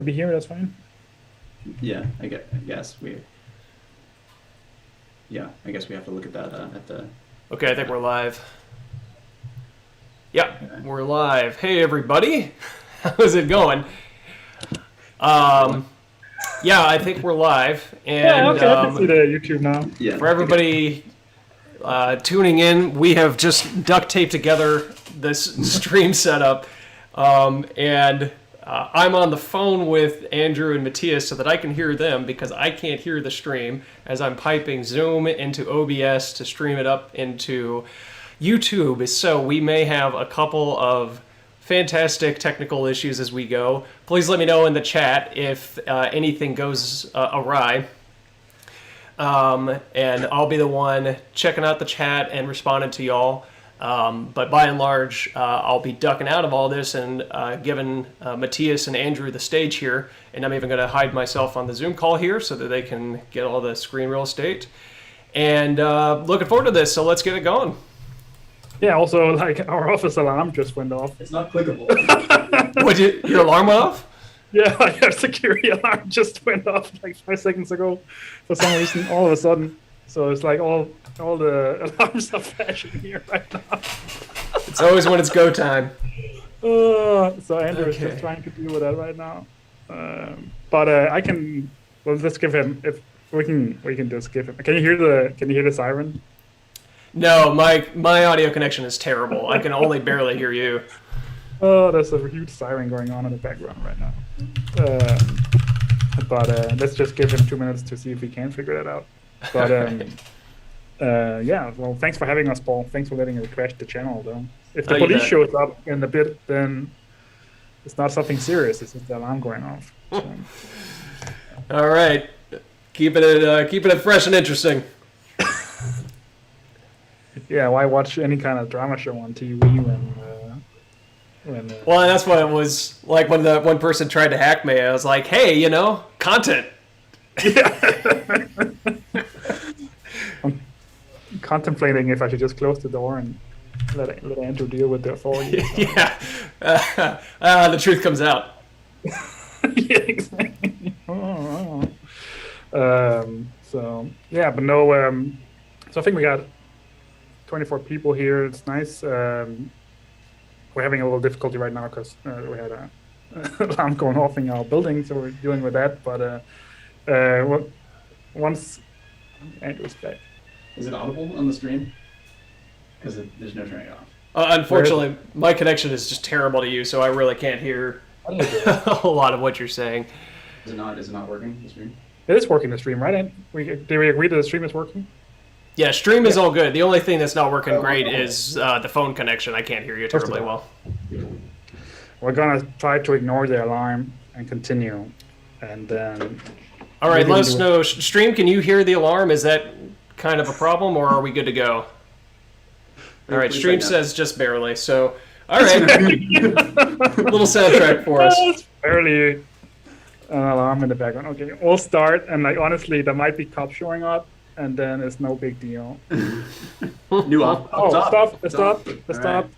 be here, that's fine. Yeah, I guess we. Yeah, I guess we have to look at that at the. Okay, I think we're live. Yeah, we're live. Hey, everybody. How's it going? Yeah, I think we're live. And Yeah, okay, I can see the YouTube now. Yeah. for everybody tuning in, we have just duct taped together this stream setup. And I'm on the phone with Andrew and Matthias so that I can hear them because I can't hear the stream as I'm piping Zoom into OBS to stream it up into YouTube. So we may have a couple of fantastic technical issues as we go. Please let me know in the chat if anything goes awry. And I'll be the one checking out the chat and responding to y'all. But by and large, I'll be ducking out of all this and giving Matthias and Andrew the stage here. And I'm even going to hide myself on the Zoom call here so that they can get all the screen real estate. And looking forward to this, so let's get it going. Yeah, also, like, our office alarm just went off. It's not clickable. Your alarm went off? Yeah, our security alarm just went off like 5 seconds ago for some reason, all of a sudden. So it's like all the alarms are flashing here right now. It's always when it's go time. So Andrew is just trying to deal with that right now. But I can. We'll just give him. If we can just give him. Can you hear the siren? No, my audio connection is terrible. I can only barely hear you. Oh, there's a huge siren going on in the background right now. But let's just give him 2 minutes to see if we can figure that out. But yeah, well, thanks for having us, Paul. Thanks for letting us crash the channel, though. If the police shows up in a bit, then it's not something serious. It's just the alarm going off. So. All right, keeping it fresh and interesting. Yeah, why watch any kind of drama show on TV when? Well, that's what it was like when the one person tried to hack me. I was like, hey, content. Yeah. I'm contemplating if I should just close the door and let Andrew deal with the authority. Yeah, the truth comes out. Yeah, exactly. So yeah, but no. So I think we got 24 people here. It's nice. We're having a little difficulty right now because we had a alarm going off in our building, so we're dealing with that. But once Andrew's back. Is it audible on the stream? Because there's no turning it off. Unfortunately, my connection is just terrible to you, so I really can't hear a whole lot of what you're saying. Is it not working, the stream? It is working, the stream, right? Did we agree that the stream is working? Yeah, stream is all good. The only thing that's not working great is the phone connection. I can't hear you terribly well. We're gonna try to ignore the alarm and continue, and then. All right, let us know. Stream, can you hear the alarm? Is that kind of a problem, or are we good to go? All right, stream says just barely. So, all right, little soundtrack for us. Barely an alarm in the background. Okay, we'll start, and like honestly, there might be cops showing up. And then it's no big deal. New off. Stop.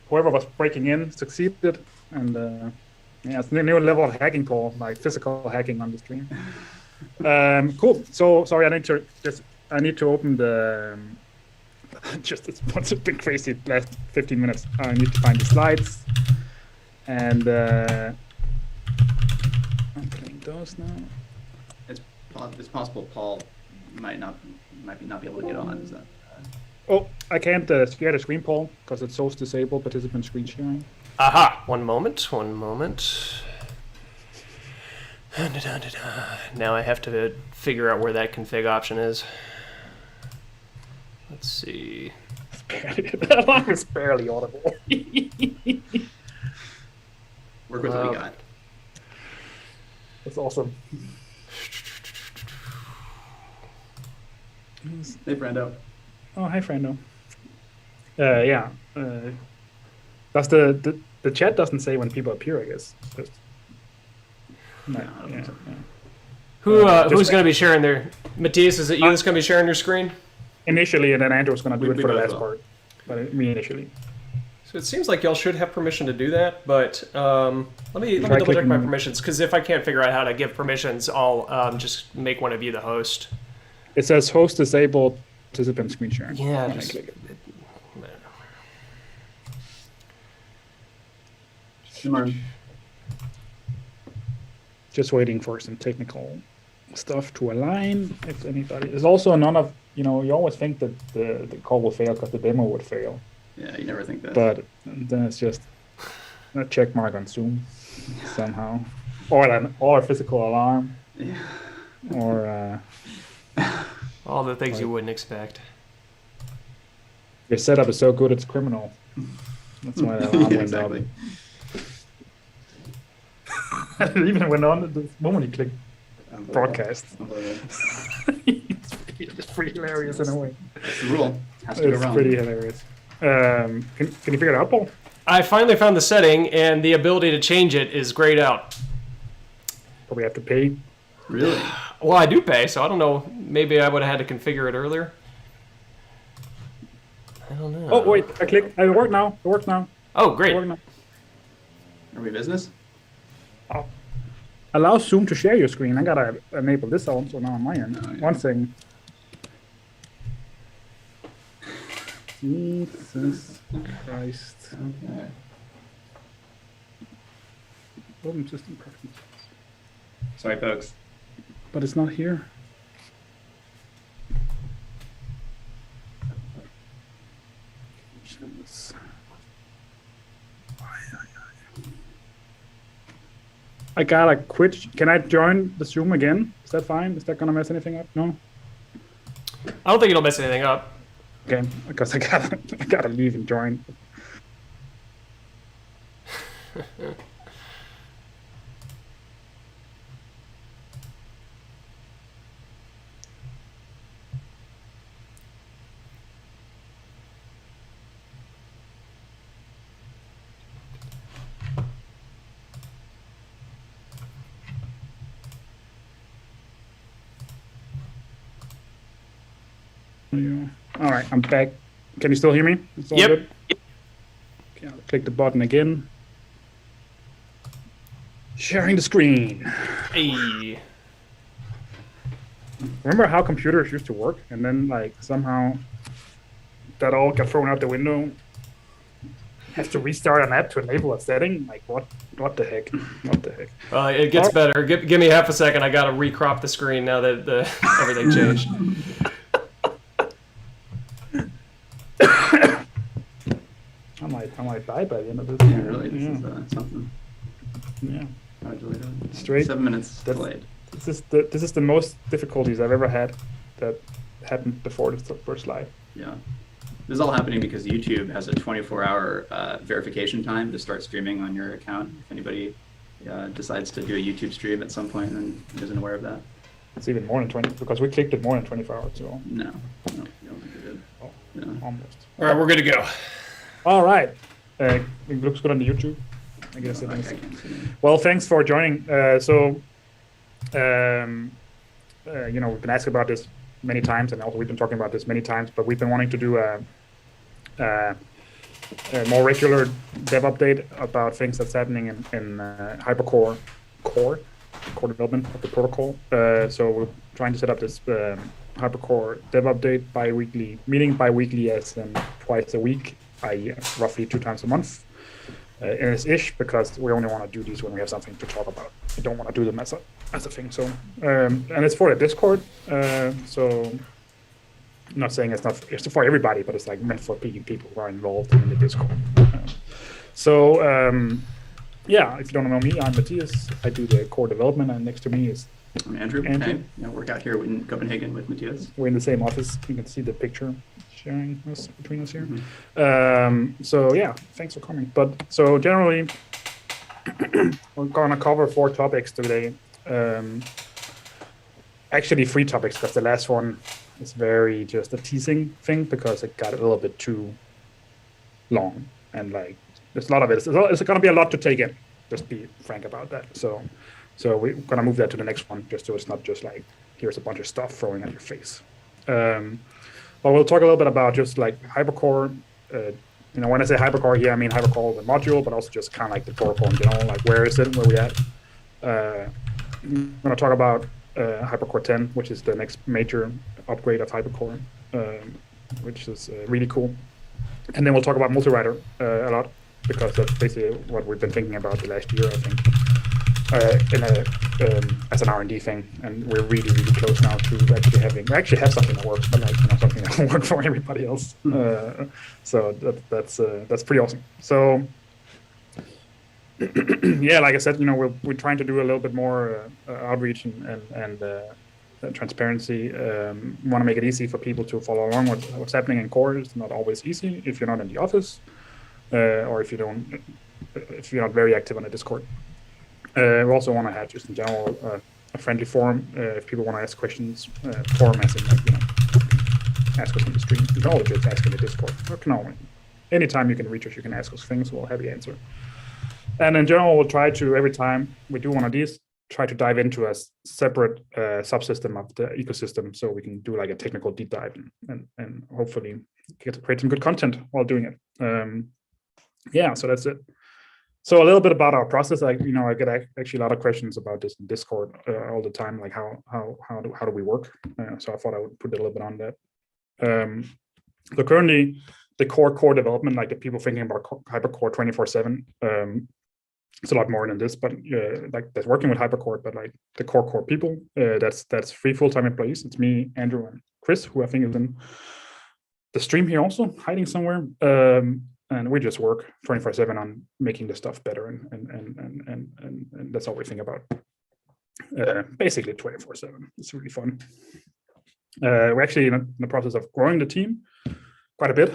Whoever was breaking in succeeded, and yeah, it's a new level of hacking, Paul, like physical hacking on the stream. Cool. So sorry, I need to open the. It's been crazy the last 15 minutes. I need to find the slides, and I'm putting those now. It's possible Paul might not be able to get on. Is that? Oh, I can't share the screen, Paul, because it shows disabled participant screen sharing. Aha! One moment. Now I have to figure out where that config option is. Let's see. That alarm is barely audible. Work with what we got. That's awesome. Hey, Brando. Oh, hi, Frando. Yeah. That's the chat doesn't say when people appear, I guess. Just, yeah. Who's going to be sharing their... Matthias, is it you that's going to be sharing your screen? Initially, and then Andrew's going to do it for the last part. But me initially. So it seems like y'all should have permission to do that, but let me Try double check my clicking- permissions, because if I can't figure out how to give permissions, I'll just make one of you the host. It says host disabled participant screen sharing. Yeah, When I just click it. Sure. Just waiting for some technical stuff to align. If anybody, there's also none of, you always think that the call will fail because the demo would fail, Yeah, you never think that. but then it's just a check mark on Zoom somehow, or a physical alarm, Yeah. or all the things you wouldn't expect. your setup is so good it's criminal. That's why the alarm Yeah, went up. exactly. It even went on at the moment you click Unbelievable. broadcast. Unbelievable. It's pretty hilarious in a way. That's the rule. Has to go It's wrong. pretty hilarious. Can you figure it out, Paul? I finally found the setting, and the ability to change it is grayed out. Probably have to pay. Really? Well, I do pay, so I don't know. Maybe I would have had to configure it earlier. I don't know. Oh wait, I clicked. It worked now. It works now. Oh, It great. worked now. Are we business? Oh. Allow Zoom to share your screen. I gotta enable this also now on my end. Oh, yeah. One thing. Jesus Christ. Okay. Open system preferences. Sorry, folks. But it's not here. Jeez. I gotta quit. Can I join the Zoom again? Is that fine? Is that gonna mess anything up? No? I don't think it'll mess anything up. Okay, because I gotta leave and join. All right, I'm back. Can you still hear me? It's all Yep. good? Okay, I'll click the button again. Sharing the screen. Hey. Remember how computers used to work, and then like somehow that all got thrown out the window? Have to restart an app to enable a setting? Like what? What the heck? What the heck? Well, it gets better. Give me half a second. I gotta recrop the screen now that everything changed. I might die by the end of this. Yeah, really. This is something. Yeah. I deleted it. Straight. 7 minutes That's- delayed. This is the most difficulties I've ever had that happened before this first live. Yeah. This is all happening because YouTube has a 24-hour verification time to start streaming on your account. If anybody decides to do a YouTube stream at some point and isn't aware of that. It's even more than 20 because we clicked it more than 24 hours. So No, you don't think we did. oh, No. almost. All right, we're good to go. All right. It looks good on the YouTube. I guess it Okay, is. I can't see it. Well, thanks for joining. We've been asked about this many times, and also we've been talking about this many times. But we've been wanting to do a more regular dev update about things that's happening in Hypercore core development of the protocol. So we're trying to set up this Hypercore dev update meeting bi-weekly as twice a week, i.e. roughly 2 times a month. And it's ish because we only want to do these when we have something to talk about. We don't want to do them as a thing. So and it's for the Discord. So I'm not saying it's for everybody, but it's like meant for people who are involved in the Discord. Yeah, if you don't know me, I'm Matthias. I do the core development, and next to me is I'm Andrew. Andrew. Okay. Yeah, work out here in Copenhagen with Matthias. we're in the same office. You can see the picture sharing us between us here. Mhm. So yeah, thanks for coming. But so generally, we're gonna cover 4 topics today. Actually, 3 topics because the last one is very just a teasing thing because it got a little bit too long and like there's a lot of it. It's gonna be a lot to take in. Just be frank about that. So we're gonna move that to the next one just so it's not just like here's a bunch of stuff throwing at your face. But we'll talk a little bit about just like Hypercore, when I say Hypercore here, I mean Hypercore the module, but also just kind of like the protocol in general, like where is it, where we at. I'm going to talk about Hypercore 10, which is the next major upgrade of Hypercore, which is really cool. And then we'll talk about Multiwriter a lot, because that's basically what we've been thinking about the last year, I think, as an R&D thing. And we're really, really close now to we actually have something that works, but something that will work for everybody else. So that's pretty awesome. So yeah, like I said, we're trying to do a little bit more outreach and transparency. We want to make it easy for people to follow along with what's happening in core. It's not always easy if you're not in the office, or if you're not very active on the Discord. We also want to have just in general a friendly forum if people want to ask questions. Forum as in ask us on the stream. You can always just ask in the Discord. Anytime you can reach us, you can ask us things. We'll have the answer. And in general, we'll try to, every time we do one of these, try to dive into a separate subsystem of the ecosystem, so we can do like a technical deep dive and hopefully get to create some good content while doing it. Yeah, so that's it. So a little bit about our process. I get actually a lot of questions about this in Discord all the time, like how do we work? So I thought I would put a little bit on that. So currently, the core development, like the people thinking about Hypercore 24/7. It's a lot more than this, but like that's working with Hypercore, but like the core people, that's 3 full-time employees. It's me, Andrew, and Chris, who I think is in the stream here also, hiding somewhere. And we just work 24/7 on making the stuff better, and that's all we think about. Basically 24/7. It's really fun. We're actually in the process of growing the team quite a bit.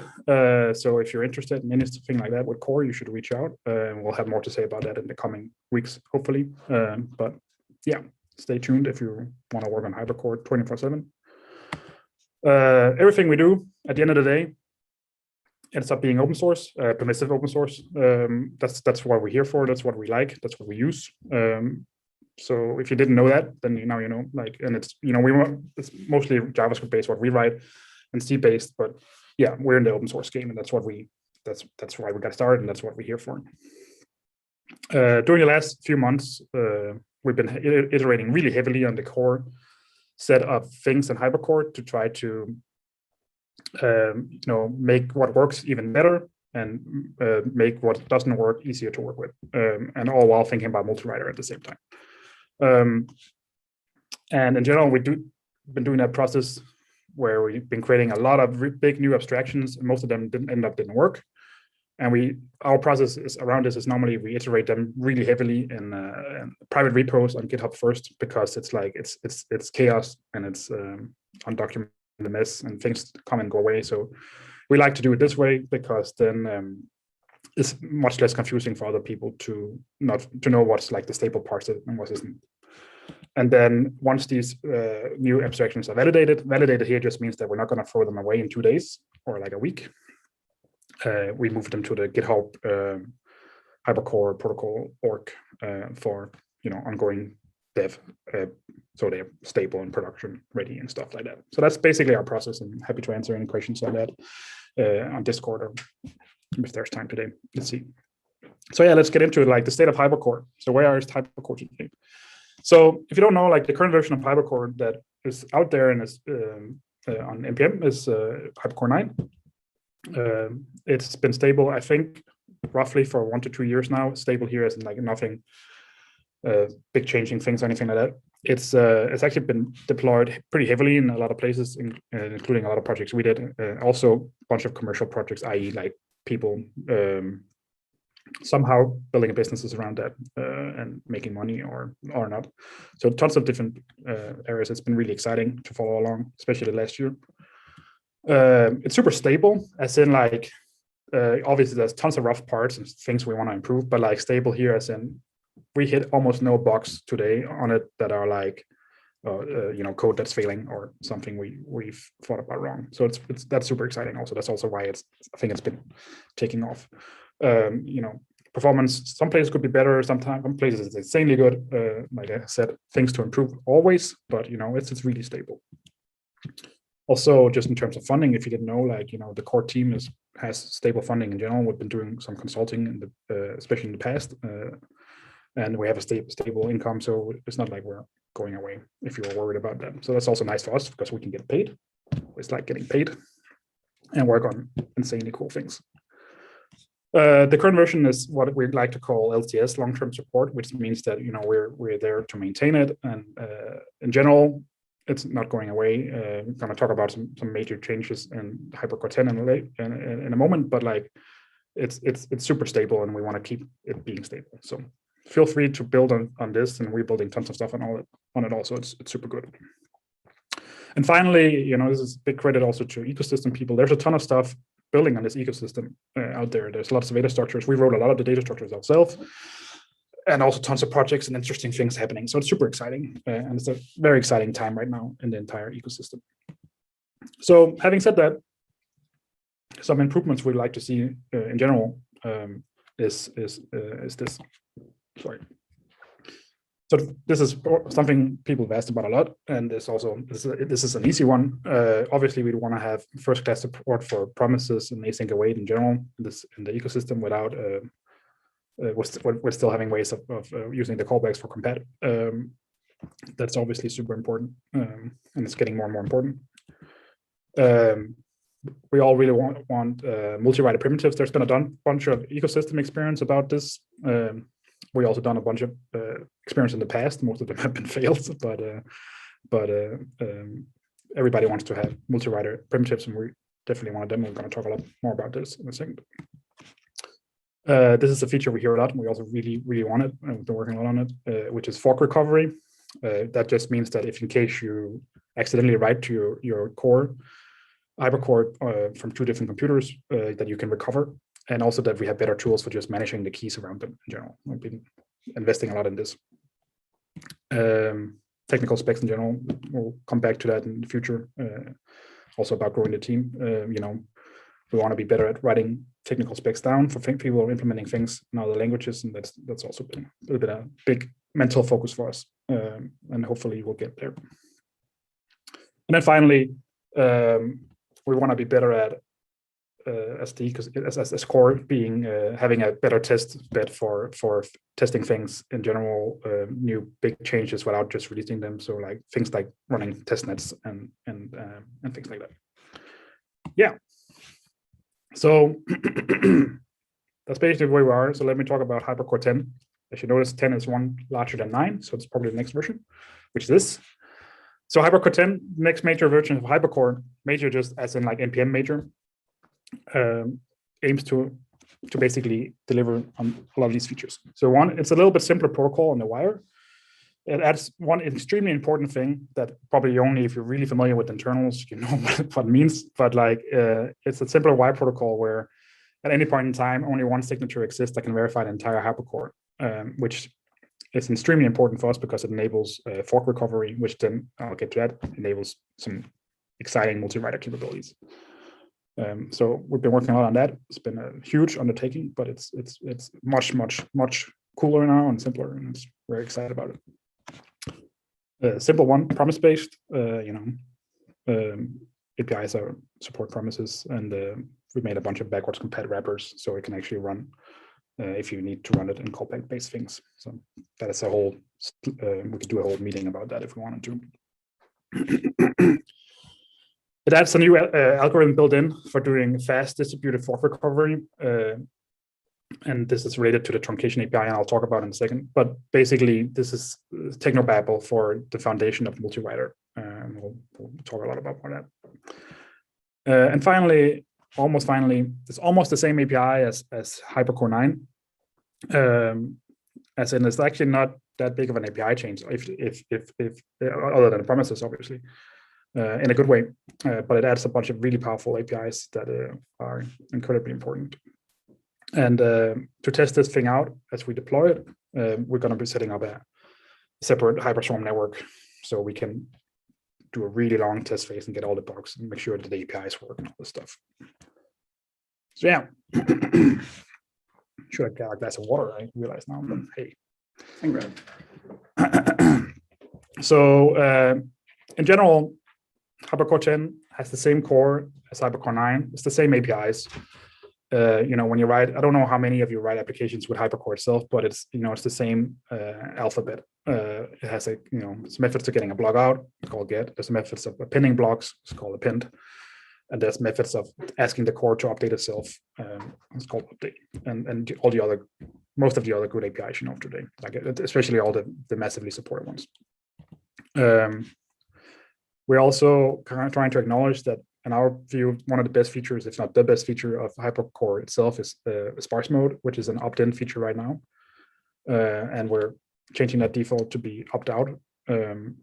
So if you're interested in anything like that with core, you should reach out. We'll have more to say about that in the coming weeks, hopefully. But yeah, stay tuned if you want to work on Hypercore 24/7. Everything we do at the end of the day ends up being open source, permissive open source. That's what we're here for. That's what we like. That's what we use. So if you didn't know that, then now you know. Like, and it's it's mostly JavaScript based what we write, and C based. But yeah, we're in the open source game, and that's why we got started, and that's what we're here for. During the last few months, we've been iterating really heavily on the core set of things in Hypercore to try to make what works even better and make what doesn't work easier to work with, and all while thinking about Multiwriter at the same time. And in general, we've been doing that process where we've been creating a lot of big new abstractions, and most of them didn't work. And our process around this is normally we iterate them really heavily in private repos on GitHub first, because it's like it's chaos and it's undocumented mess, and things come and go away. So we like to do it this way, because then it's much less confusing for other people to know what's like the stable parts and what isn't. And then once these new abstractions are validated here just means that we're not going to throw them away in 2 days or like a week. We move them to the GitHub Hypercore protocol org for ongoing dev, so they're stable and production ready and stuff like that. So that's basically our process, and happy to answer any questions on that on Discord, or if there's time today. Let's see. So yeah, let's get into it, like the state of Hypercore. So where is Hypercore today? So if you don't know, like the current version of Hypercore that is out there and is on NPM is Hypercore 9. It's been stable, I think, roughly for 1 to 2 years now. Stable here as in like nothing big changing things or anything like that. It's actually been deployed pretty heavily in a lot of places, including a lot of projects we did. Also a bunch of commercial projects, i.e. like people somehow building businesses around that and making money or not. So tons of different areas. It's been really exciting to follow along, especially the last year. It's super stable, as in like obviously there's tons of rough parts and things we want to improve, but like stable here as in we hit almost no bugs today on it that are like code that's failing or something we've thought about wrong. So that's super exciting. Also, that's also why I think it's been taking off. Performance, some places could be better, some places it's insanely good. Like I said, things to improve always, but it's really stable. Also, just in terms of funding, if you didn't know, like, the core team has stable funding in general. We've been doing some consulting in the especially in the past, and we have a stable income. So it's not like we're going away if you're worried about that. So that's also nice for us because we can get paid. It's like getting paid and work on insanely cool things. The current version is what we'd like to call LTS, long-term support, which means that we're there to maintain it. And in general, it's not going away. I'm going to talk about some major changes in Hypercore 10 in a moment, but like it's super stable, and we want to keep it being stable. So feel free to build on this, and we're building tons of stuff on it also. It's super good. And finally, this is big credit also to ecosystem people. There's a ton of stuff building on this ecosystem out there. There's lots of data structures. We wrote a lot of the data structures ourselves, and also tons of projects and interesting things happening. So it's super exciting, and it's a very exciting time right now in the entire ecosystem. So having said that, some improvements we'd like to see in general is this. Sorry. So this is something people have asked about a lot, and this is an easy one. Obviously, we want to have first-class support for promises and async await in general in the ecosystem without. We're still having ways of using the callbacks for compat. That's obviously super important, and it's getting more and more important. We all really want multi-writer primitives. There's been a bunch of ecosystem experience about this. We also done a bunch of experience in the past. Most of them have been failed, but everybody wants to have multi-writer primitives, and we definitely want them. We're going to talk a lot more about this in a second. This is a feature we hear a lot, and we also really, really want it, and we've been working a lot on it, which is fork recovery. That just means that if in case you accidentally write to your core, Hypercore from two different computers, that you can recover, and also that we have better tools for just managing the keys around them in general. We've been investing a lot in this. Technical specs in general, we'll come back to that in the future. Also about growing the team, we want to be better at writing technical specs down for people who are implementing things in other languages, and that's also been a little bit a big mental focus for us, and hopefully we'll get there. And then finally, we want to be better at as core being having a better test bed for testing things in general, new big changes without just releasing them. So like things like running test nets and things like that. Yeah. So that's basically where we are. So let me talk about Hypercore 10. As you notice, 10 is one larger than 9, so it's probably the next version, which is this. So Hypercore 10, next major version of Hypercore, major just as in like NPM major, aims to basically deliver on a lot of these features. So one, it's a little bit simpler protocol on the wire. It adds one extremely important thing that probably only if you're really familiar with internals, you know what it means. But like it's a simpler wire protocol where at any point in time, only one signature exists that can verify the entire Hypercore, which is extremely important for us because it enables fork recovery, which then I'll get to that, enables some exciting multi-writer capabilities. So we've been working a lot on that. It's been a huge undertaking, but it's much cooler now and simpler, and it's very excited about it. Simple one, promise-based. APIs are support promises, and we made a bunch of backwards compat wrappers, so it can actually run if you need to run it in callback-based things. So that is a whole. We could do a whole meeting about that if we wanted to. It adds a new algorithm built in for doing fast distributed fork recovery. And this is related to the truncation API, and I'll talk about in a second. But basically, this is technobabble for the foundation of multi-writer. We'll talk a lot about that. And finally, almost finally, it's almost the same API as Hypercore 9. As in, it's actually not that big of an API change, if other than the promises, obviously, in a good way. But it adds a bunch of really powerful APIs that are incredibly important. And to test this thing out as we deploy it, we're going to be setting up a separate Hyperswarm network so we can do a really long test phase and get all the bugs and make sure that the APIs work and all this stuff. So yeah, should I get a glass of water? I realize now, but hey. So in general, Hypercore 10 has the same core as Hypercore 9. It's the same APIs. When you write, I don't know how many of you write applications with Hypercore itself, but it's the same alphabet. It has it's methods to getting a block out, it's called get. There's methods of appending blocks, it's called append. And there's methods of asking the core to update itself, it's called update. And most of the other good APIs today, like especially all the massively supported ones. We're also kind of trying to acknowledge that, in our view, one of the best features, if not the best feature of Hypercore itself, is sparse mode, which is an opt-in feature right now. And we're changing that default to be opt-out. And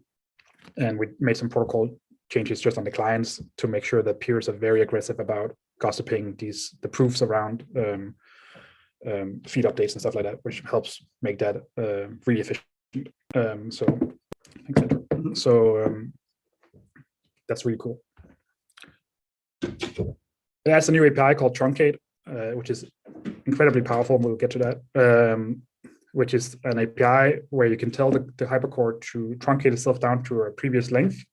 we made some protocol changes just on the clients to make sure that peers are very aggressive about gossiping the proofs around feed updates and stuff like that, which helps make that really efficient. So that's really cool. It has a new API called Truncate, which is incredibly powerful. We'll get to that. Which is an API where you can tell the Hypercore to truncate itself down to a previous length.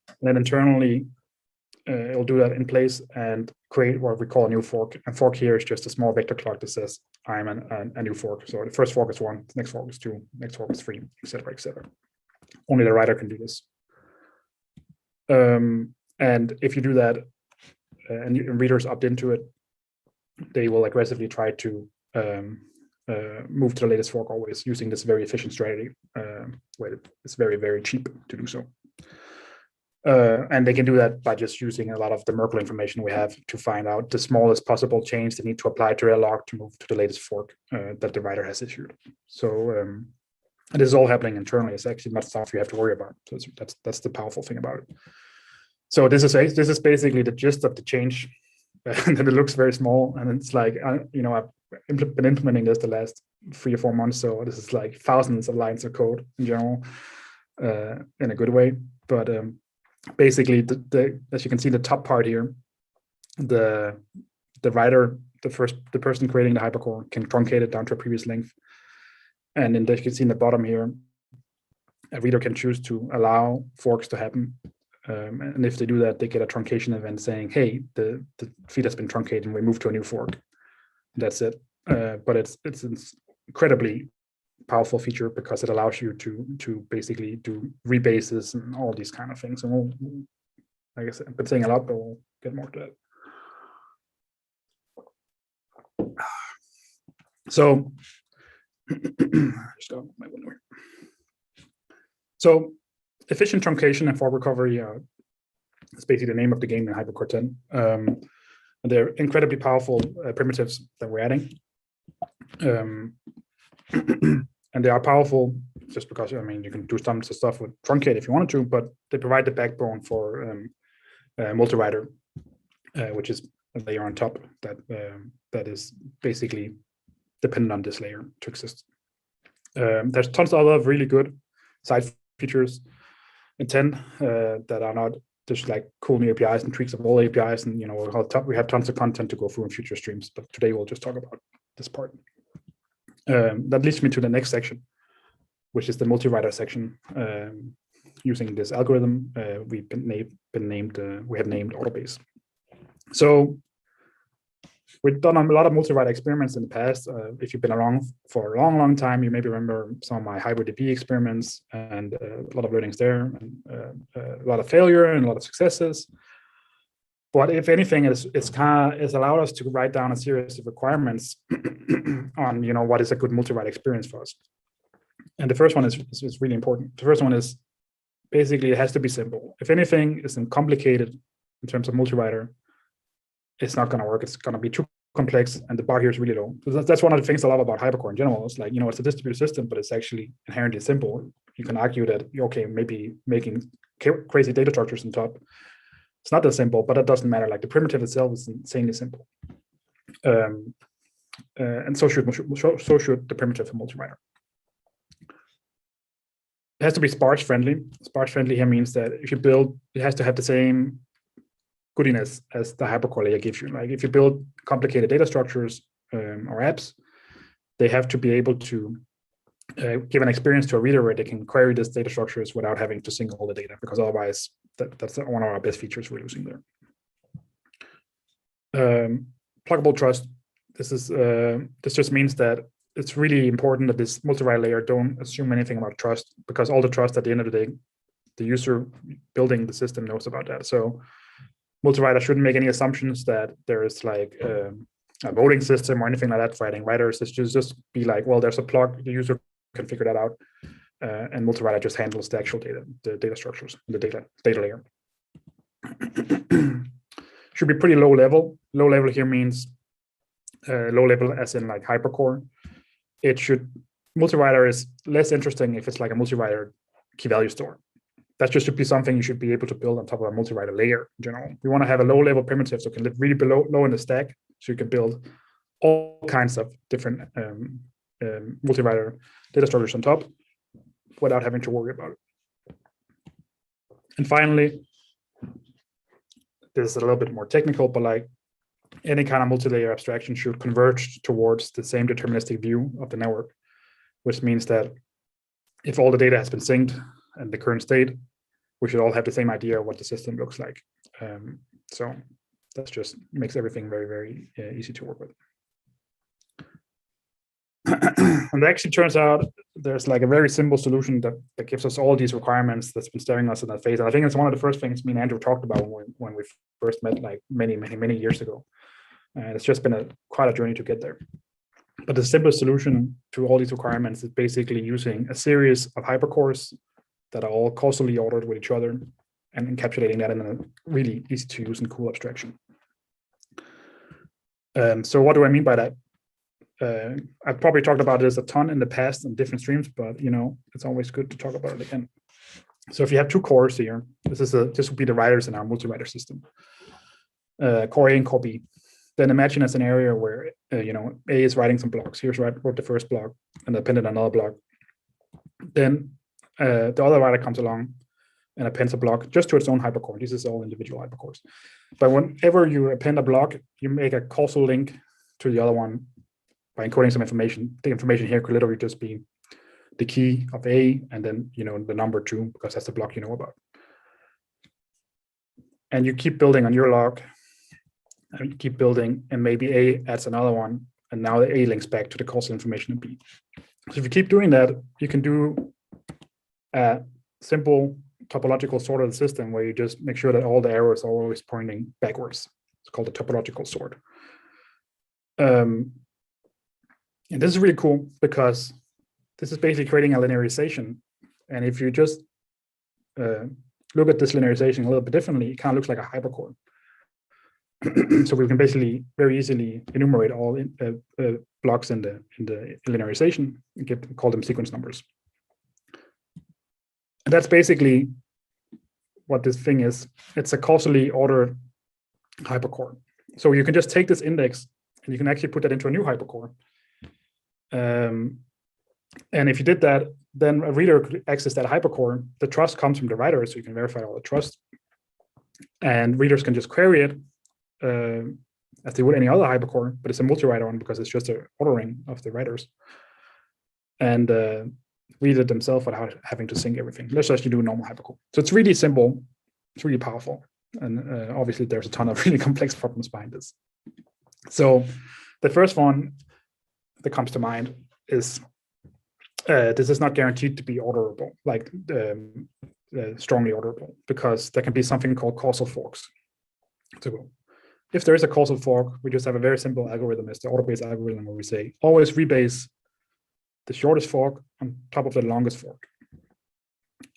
And then internally, it'll do that in place and create what we call a new fork. And fork here is just a small vector clock that says I'm a new fork. So the first fork is 1, the next fork is 2, next fork is 3, etc., etc. Only the writer can do this. And if you do that, and readers opt into it, they will aggressively try to move to the latest fork, always using this very efficient strategy, where it's very, very cheap to do so. And they can do that by just using a lot of the Merkle information we have to find out the smallest possible change they need to apply to their log to move to the latest fork that the writer has issued. So this is all happening internally. It's actually not stuff you have to worry about. So that's the powerful thing about it. So this is basically the gist of the change, and it looks very small. And it's like I've been implementing this the last 3 or 4 months. So this is like thousands of lines of code in general, in a good way. But basically, as you can see, the top part here, the writer, the person creating the Hypercore can truncate it down to a previous length. And then you can see in the bottom here, a reader can choose to allow forks to happen. And if they do that, they get a truncation event saying, hey, the feed has been truncated and we move to a new fork. That's it. But it's an incredibly powerful feature because it allows you to basically do rebases and all these kind of things. And I guess I've been saying a lot, but we'll get more to that. So just got my window here. So efficient truncation and fork recovery is basically the name of the game in Hypercore 10. They're incredibly powerful primitives that we're adding. And they are powerful just because, you can do some stuff with truncate if you wanted to, but they provide the backbone for Multiwriter, which is a layer on top that is basically dependent on this layer to exist. There's tons of other really good side features in 10 that are not just like cool new APIs and tweaks of all APIs. And we have tons of content to go through in future streams, but today we'll just talk about this part. That leads me to the next section, which is the Multiwriter section. Using this algorithm, we have named Autobase. So we've done a lot of Multiwriter experiments in the past. If you've been around for a long time, you maybe remember some of my HybridDB experiments and a lot of learnings there, and a lot of failure and a lot of successes. But if anything, it's allowed us to write down a series of requirements on what is a good Multiwriter experience for us. And the first one is really important. The first one is basically it has to be simple. If anything is complicated in terms of Multiwriter, it's not going to work. It's going to be too complex, and the bar here is really low. So that's one of the things I love about Hypercore in general. It's like, it's a distributed system, but it's actually inherently simple. You can argue that, okay, maybe making crazy data structures on top, it's not that simple, but that doesn't matter. Like the primitive itself is insanely simple. And so should the primitive for Multiwriter. It has to be sparse friendly. Sparse friendly here means that if you build, it has to have the same goodiness as the Hypercore layer gives you. Like if you build complicated data structures or apps, they have to be able to give an experience to a reader where they can query these data structures without having to sync all the data, because otherwise that's one of our best features we're using there. Pluggable trust. This just means that it's really important that this multiwriter layer don't assume anything about trust, because all the trust at the end of the day, the user building the system knows about that. So multiwriter shouldn't make any assumptions that there is like a voting system or anything like that for adding writers. It's just be like, well, there's a plug, the user can figure that out, and multiwriter just handles the actual data, the data structures, the data layer. Should be pretty low level. Low level here means low level as in like Hypercore. Multiwriter is less interesting if it's like a multiwriter key value store. That just should be something you should be able to build on top of a multiwriter layer in general. We want to have a low level primitive so it can live really low in the stack, so you can build all kinds of different multiwriter data structures on top without having to worry about it. And finally, this is a little bit more technical, but like any kind of multi-layer abstraction should converge towards the same deterministic view of the network, which means that if all the data has been synced and the current state, we should all have the same idea of what the system looks like. So that just makes everything very, very easy to work with. And it actually turns out there's like a very simple solution that gives us all these requirements that's been staring us in the face. And I think it's one of the first things me and Andrew talked about when we first met, like many years ago. And it's just been quite a journey to get there. But the simplest solution to all these requirements is basically using a series of hypercores that are all causally ordered with each other and encapsulating that in a really easy to use and cool abstraction. So what do I mean by that? I've probably talked about this a ton in the past in different streams, but it's always good to talk about it again. So if you have two cores here, this would be the writers in our multi-writer system, core A and core B. Then imagine a scenario where A is writing some blocks. Here's wrote the first block and appended another block. Then the other writer comes along and appends a block just to its own hypercore. This is all individual hypercores. But whenever you append a block, you make a causal link to the other one by encoding some information. The information here could literally just be the key of A and then the number 2, because that's the block you know about. And you keep building on your log, and you keep building, and maybe A adds another one, and now the A links back to the causal information in B. So if you keep doing that, you can do a simple topological sort of the system where you just make sure that all the arrows are always pointing backwards. It's called a topological sort. And this is really cool because this is basically creating a linearization. And if you just look at this linearization a little bit differently, it kind of looks like a hypercore. So we can basically very easily enumerate all blocks in the linearization and call them sequence numbers. And that's basically what this thing is. It's a causally ordered hypercore. So you can just take this index and you can actually put that into a new hypercore. And if you did that, then a reader could access that hypercore. The trust comes from the writer, so you can verify all the trust. And readers can just query it as they would any other hypercore, but it's a multi-writer one because it's just an ordering of the writers. And read it themselves without having to sync everything. Let's actually do a normal hypercore. So it's really simple. It's really powerful. And obviously, there's a ton of really complex problems behind this. So the first one that comes to mind is this is not guaranteed to be orderable, like strongly orderable, because there can be something called causal forks. So if there is a causal fork, we just have a very simple algorithm. It's the order-based algorithm where we say always rebase the shortest fork on top of the longest fork.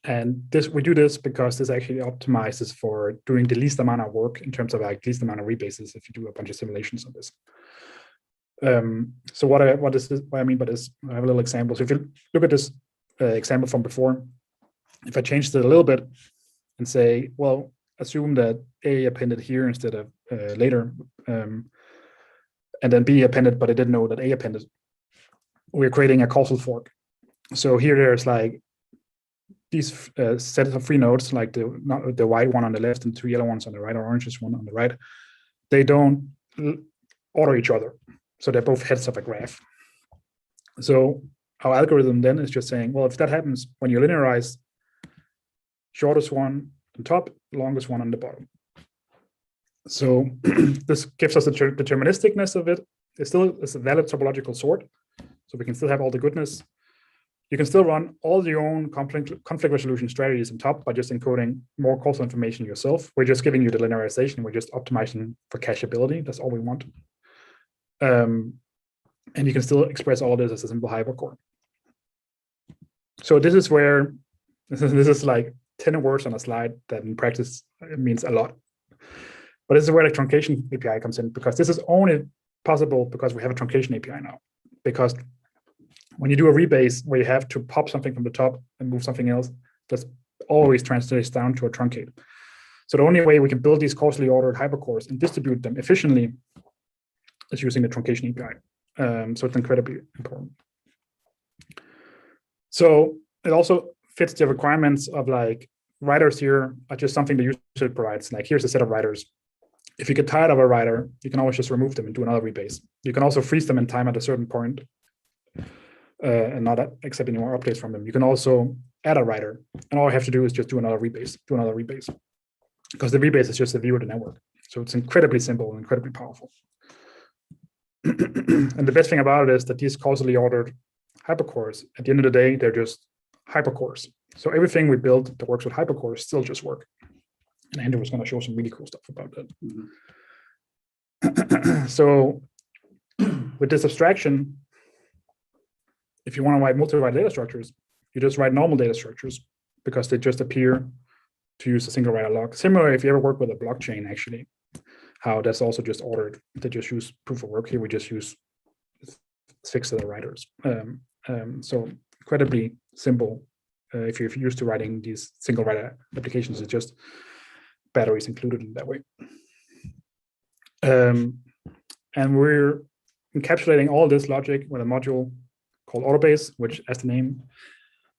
And we do this because this actually optimizes for doing the least amount of work in terms of like least amount of rebases if you do a bunch of simulations on this. So what I mean by this, I have a little example. So if you look at this example from before, if I change it a little bit and say, well, assume that A appended here instead of later, and then B appended, but I didn't know that A appended, we're creating a causal fork. So here there's like these sets of 3 nodes, like the white one on the left and 2 yellow ones on the right, or oranges one on the right. They don't order each other. So they're both heads of a graph. So our algorithm then is just saying, well, if that happens, when you linearize shortest one the top, longest one on the bottom. So this gives us the deterministicness of it. It's a valid topological sort, so we can still have all the goodness. You can still run all your own conflict resolution strategies on top by just encoding more causal information yourself. We're just giving you the linearization. We're just optimizing for cacheability. That's all we want. And you can still express all this as a simple hypercore. So this is where, this is like 10 words on a slide that in practice it means a lot. But this is where the truncation API comes in, because this is only possible because we have a truncation API now. Because when you do a rebase where you have to pop something from the top and move something else, that's always translates down to a truncate. So the only way we can build these causally ordered hypercores and distribute them efficiently is using the truncation API. So it's incredibly important. So it also fits the requirements of like writers here are just something the user provides. Like here's a set of writers. If you get tired of a writer, you can always just remove them and do another rebase. You can also freeze them in time at a certain point and not accept any more updates from them. You can also add a writer, and all you have to do is just do another rebase, because the rebase is just a view of the network. So it's incredibly simple and incredibly powerful. And the best thing about it is that these causally ordered hypercores, at the end of the day, they're just hypercores. So everything we build that works with hypercores still just work. And Andrew was going to show some really cool stuff about that. Mm-hmm. So with this abstraction, if you want to write multi-write data structures, you just write normal data structures because they just appear to use a single writer log. Similarly, if you ever work with a blockchain, actually, how that's also just ordered. They just use proof of work. Here we just use 6 set of writers. So incredibly simple. If you're used to writing these single writer applications, it's just batteries included in that way. And we're encapsulating all this logic with a module called Autobase, which, as the name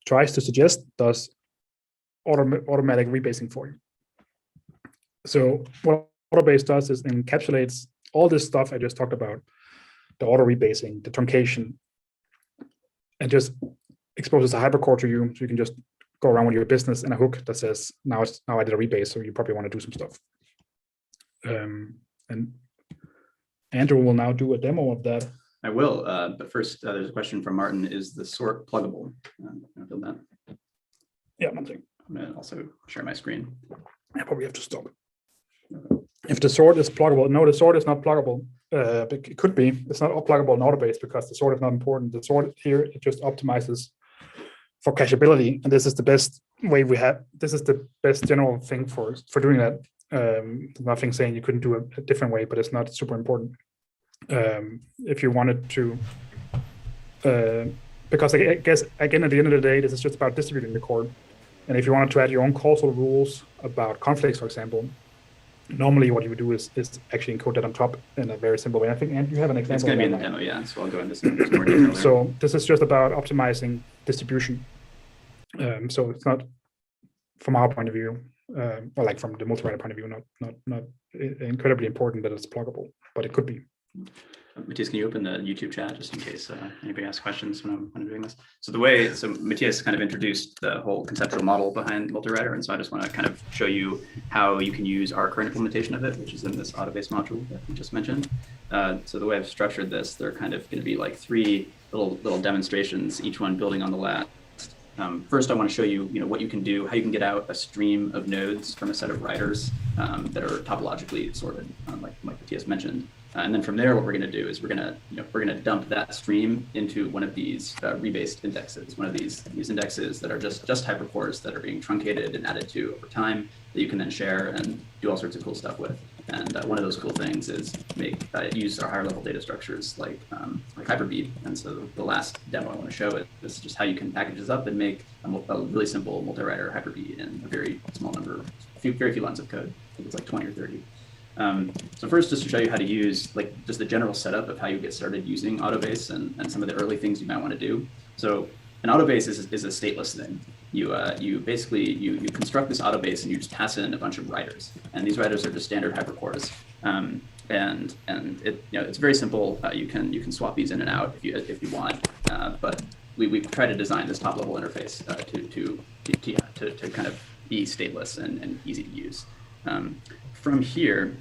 tries to suggest, does automatic rebasing for you. So what Autobase does is encapsulates all this stuff I just talked about, the auto rebasing, the truncation, and just exposes a hypercore to you, so you can just go around with your business in a hook that says, now I did a rebase, so you probably want to do some stuff. And Andrew will now do a demo of that. I will, but first there's a question from Martin. Is the sort pluggable? I'll build that. Yeah, one thing. I'm gonna also share my screen. I probably have to stop. If the sort is pluggable, no, the sort is not pluggable. It could be. It's not pluggable in Autobase because the sort is not important. The sort here, it just optimizes for cacheability, and this is the best way we have. This is the best general thing for doing that. Nothing saying you couldn't do a different way, but it's not super important. If you wanted to, because I guess again at the end of the day, this is just about distributing the code. And if you wanted to add your own causal rules about conflicts, for example, normally what you would do is actually encode that on top in a very simple way. I think, and you have an example. It's going to be in the demo, yeah. So I'll go into some more detail. So this is just about optimizing distribution. So it's not, from our point of view, or like from the multiwriter point of view, not incredibly important that it's pluggable, but it could be. Matthias, can you open the YouTube chat just in case anybody asks questions when I'm doing this? So Matthias kind of introduced the whole conceptual model behind Multiwriter, and so I just want to kind of show you how you can use our current implementation of it, which is in this Autobase module that we just mentioned. So the way I've structured this, they're kind of going to be like 3 little demonstrations, each one building on the last. First, I want to show you, what you can do, how you can get out a stream of nodes from a set of writers that are topologically sorted, like Matthias mentioned. And then from there, what we're going to do is we're going to dump that stream into one of these rebased indexes, one of these indexes that are just hypercores that are being truncated and added to over time that you can then share and do all sorts of cool stuff with. And one of those cool things is use our higher level data structures like Hyperbeat. And so the last demo I want to show is just how you can package this up and make a really simple multi-writer Hyperbeat in a very small number, very few lines of code. I think it's like 20 or 30. So first, just to show you how to use just the general setup of how you get started using Autobase and some of the early things you might want to do. So an Autobase is a stateless thing. You basically construct this Autobase and you just pass in a bunch of writers, and these writers are just standard hypercores. And it it's very simple. You can swap these in and out if you want. But we try to design this top level interface to kind of be stateless and easy to use. From here,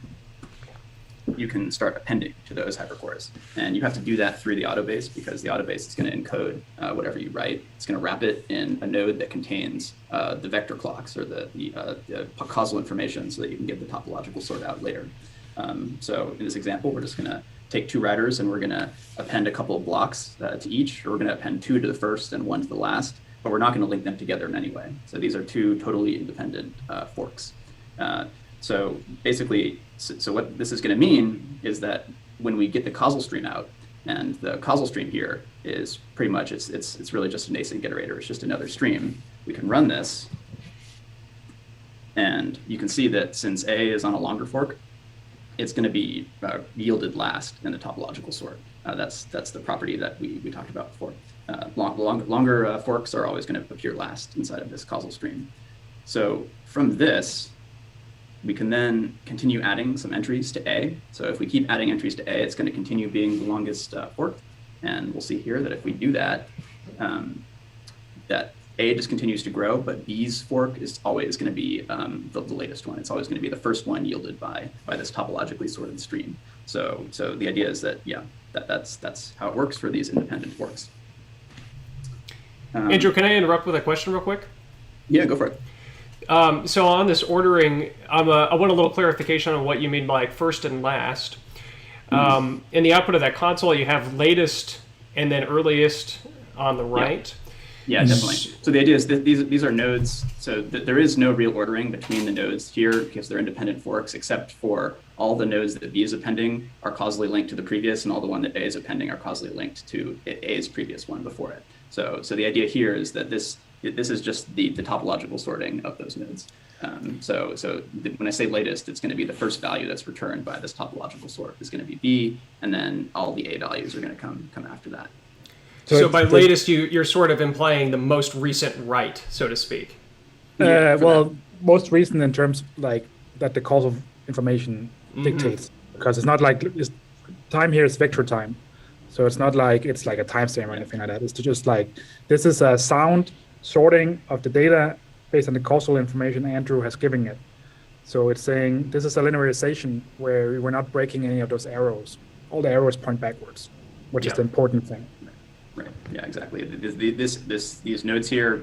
you can start appending to those hypercores. And you have to do that through the autobase, because the autobase is going to encode whatever you write. It's going to wrap it in a node that contains the vector clocks, or the causal information, so that you can get the topological sort out later. So in this example, we're just going to take 2 writers, and we're going to append a couple of blocks to each, or we're going to append 2 to the first and 1 to the last, but we're not going to link them together in any way. So these are 2 totally independent forks. So basically, so what this is going to mean is that when we get the causal stream out, and the causal stream here is pretty much, it's really just an async iterator. It's just another stream. We can run this, and you can see that since A is on a longer fork, it's going to be yielded last in the topological sort. That's the property that we talked about before. Longer forks are always going to appear last inside of this causal stream. So from this, we can then continue adding some entries to A. So if we keep adding entries to A, it's going to continue being the longest fork. And we'll see here that if we do that, that A just continues to grow, but B's fork is always going to be the latest one. It's always going to be the first one yielded by this topologically sorted stream. So the idea is that, yeah, that's how it works for these independent forks. Andrew, can I interrupt with a question real quick? Yeah, go for it. So on this ordering, I want a little clarification on what you mean by first and last. In the output of that console, you have latest and then earliest on the right. Yeah, definitely. So the idea is that these are nodes. So there is no real ordering between the nodes here, because they're independent forks, except for all the nodes that B is appending are causally linked to the previous, and all the one that A is appending are causally linked to A's previous one before it. So the idea here is that this is just the topological sorting of those nodes. When I say latest, it's going to be the first value that's returned by this topological sort is going to be B, and then all the A values are going to come after that. So by latest, you're sort of implying the most recent write, so to speak. Well, most recent in terms like that the causal information dictates, because it's not like time here is vector time. So it's not like it's like a timestamp or anything like that. It's just like, this is a sound sorting of the data based on the causal information Andrew has given it. So it's saying this is a linearization where we're not breaking any of those arrows. All the arrows point backwards, which is the important thing. Right. Yeah, exactly. These nodes here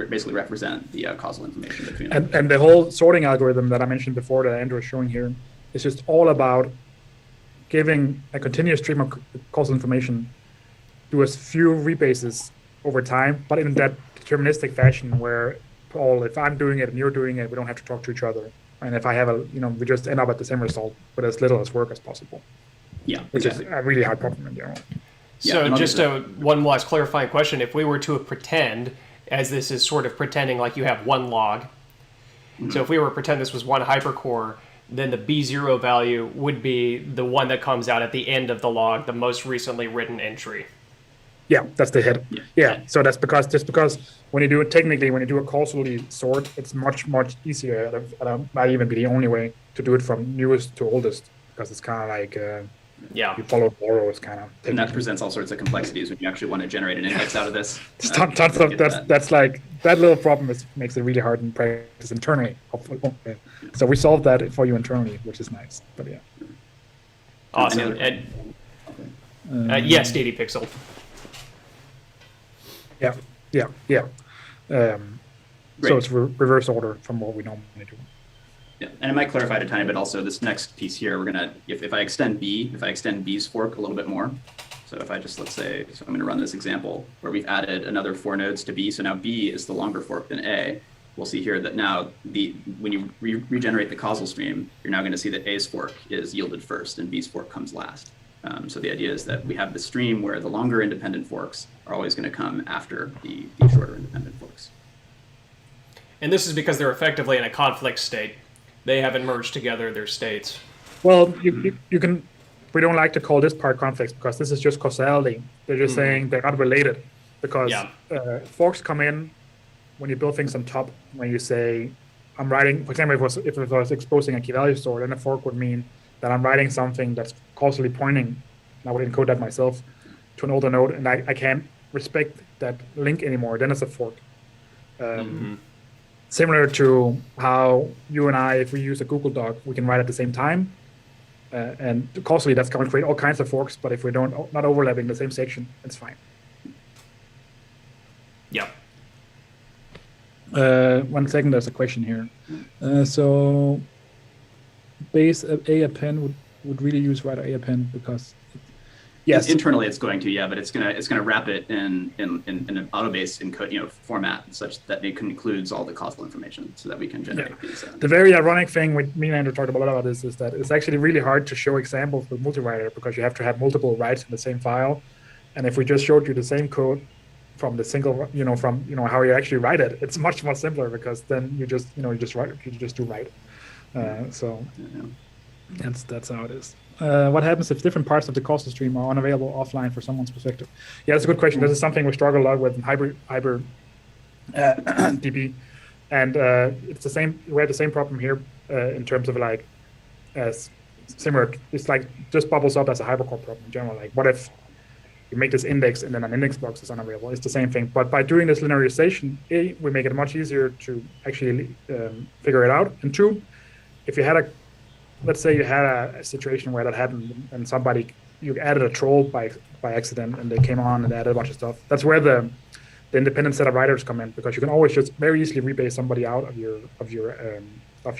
basically represent the causal information between them. And the whole sorting algorithm that I mentioned before that Andrew is showing here is just all about giving a continuous stream of causal information to as few rebases over time, but in that deterministic fashion where, Paul, if I'm doing it and you're doing it, we don't have to talk to each other. And if I have we just end up at the same result with as little as work as possible. Yeah, which is a really hard problem in general. So just one last clarifying question. If we were to pretend, as this is sort of pretending like you have one log, so if we were to pretend this was one hypercore, then the B0 value would be the one that comes out at the end of the log, the most recently written entry. Yeah, that's the head. Yeah. So that's because when you do a causally sort, it's much easier. That might even be the only way to do it from newest to oldest, because it's kind of like you follow borrows kind of. And that presents all sorts of complexities when you actually want to generate an index out of this. Tons of that's like that little problem makes it really hard in practice internally. So we solved that for you internally, which is nice. But yeah. Awesome. Yes, DD Pixel. Yeah. So it's reverse order from what we normally do. Yeah, and it might clarify it a tiny bit also. This next piece here, we're gonna, if I extend B's fork a little bit more. So if I just, let's say, so I'm gonna run this example where we've added another 4 nodes to B. So now B is the longer fork than A. We'll see here that now when you regenerate the causal stream, you're now gonna see that A's fork is yielded first and B's fork comes last. So the idea is that we have the stream where the longer independent forks are always going to come after the shorter independent forks. And this is because they're effectively in a conflict state. They haven't merged together their states. Well, you can. We don't like to call this part conflicts because this is just causality. They're just saying they're not related, because forks come in when you build things on top. When you say, I'm writing, for example, if it was exposing a key value store, then a fork would mean that I'm writing something that's causally pointing, and I would encode that myself to an older node, and I can't respect that link anymore, then it's a fork. similar to how you and I, if we use a Google Doc, we can write at the same time. And causally, that's going to create all kinds of forks. But if we not overlapping the same section, it's fine. Yeah. 1 second, there's a question here. So base A append would really use writer A append because yes, internally it's going to, yeah, but it's gonna wrap it in an auto-based encode, format such that it includes all the causal information so that we can generate these. The very ironic thing with me and Andrew talked about this is that it's actually really hard to show examples with Multiwriter because you have to have multiple writes in the same file. And if we just showed you the same code from the single, from how you actually write it, it's much more simpler because then you just do write. So that's how it is. What happens if different parts of the causal stream are unavailable offline for someone's perspective? Yeah, that's a good question. This is something we struggle a lot with in Hyper DB, and it's the same. We have the same problem here in terms of as similar. It's just bubbles up as a Hypercore problem in general. What if you make this index and then an index box is unavailable? It's the same thing. But by doing this linearization, A, we make it much easier to actually figure it out. And 2, if you had let's say you had a situation where that happened and you added a troll by accident and they came on and added a bunch of stuff. That's where the independent set of writers come in, because you can always just very easily rebase somebody out of your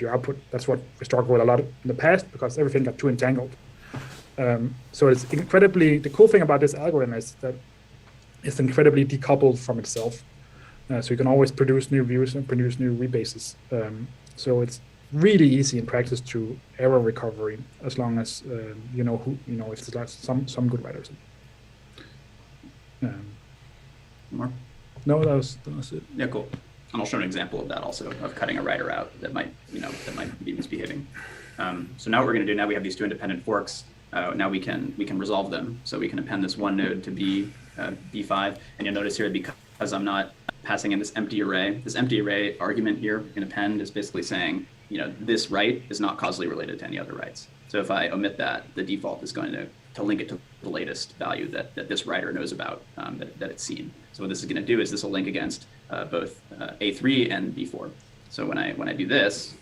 output. That's what we struggled with a lot in the past because everything got too entangled. So it's the cool thing about this algorithm is that it's incredibly decoupled from itself. So you can always produce new views and produce new rebases. So it's really easy in practice to error recovery as long as if there's some good writers. More? No, that was it. Yeah, cool. And I'll show an example of that also, of cutting a writer out that might be misbehaving. So now what we're going to do, now we have these 2 independent forks. Now we can resolve them. So we can append this one node to B5, and you'll notice here because I'm not passing in this empty array argument here in append is basically saying, this write is not causally related to any other writes. So if I omit that, the default is going to link it to the latest value that this writer knows about that it's seen. So what this is going to do is this will link against both A3 and B4. So when I do this,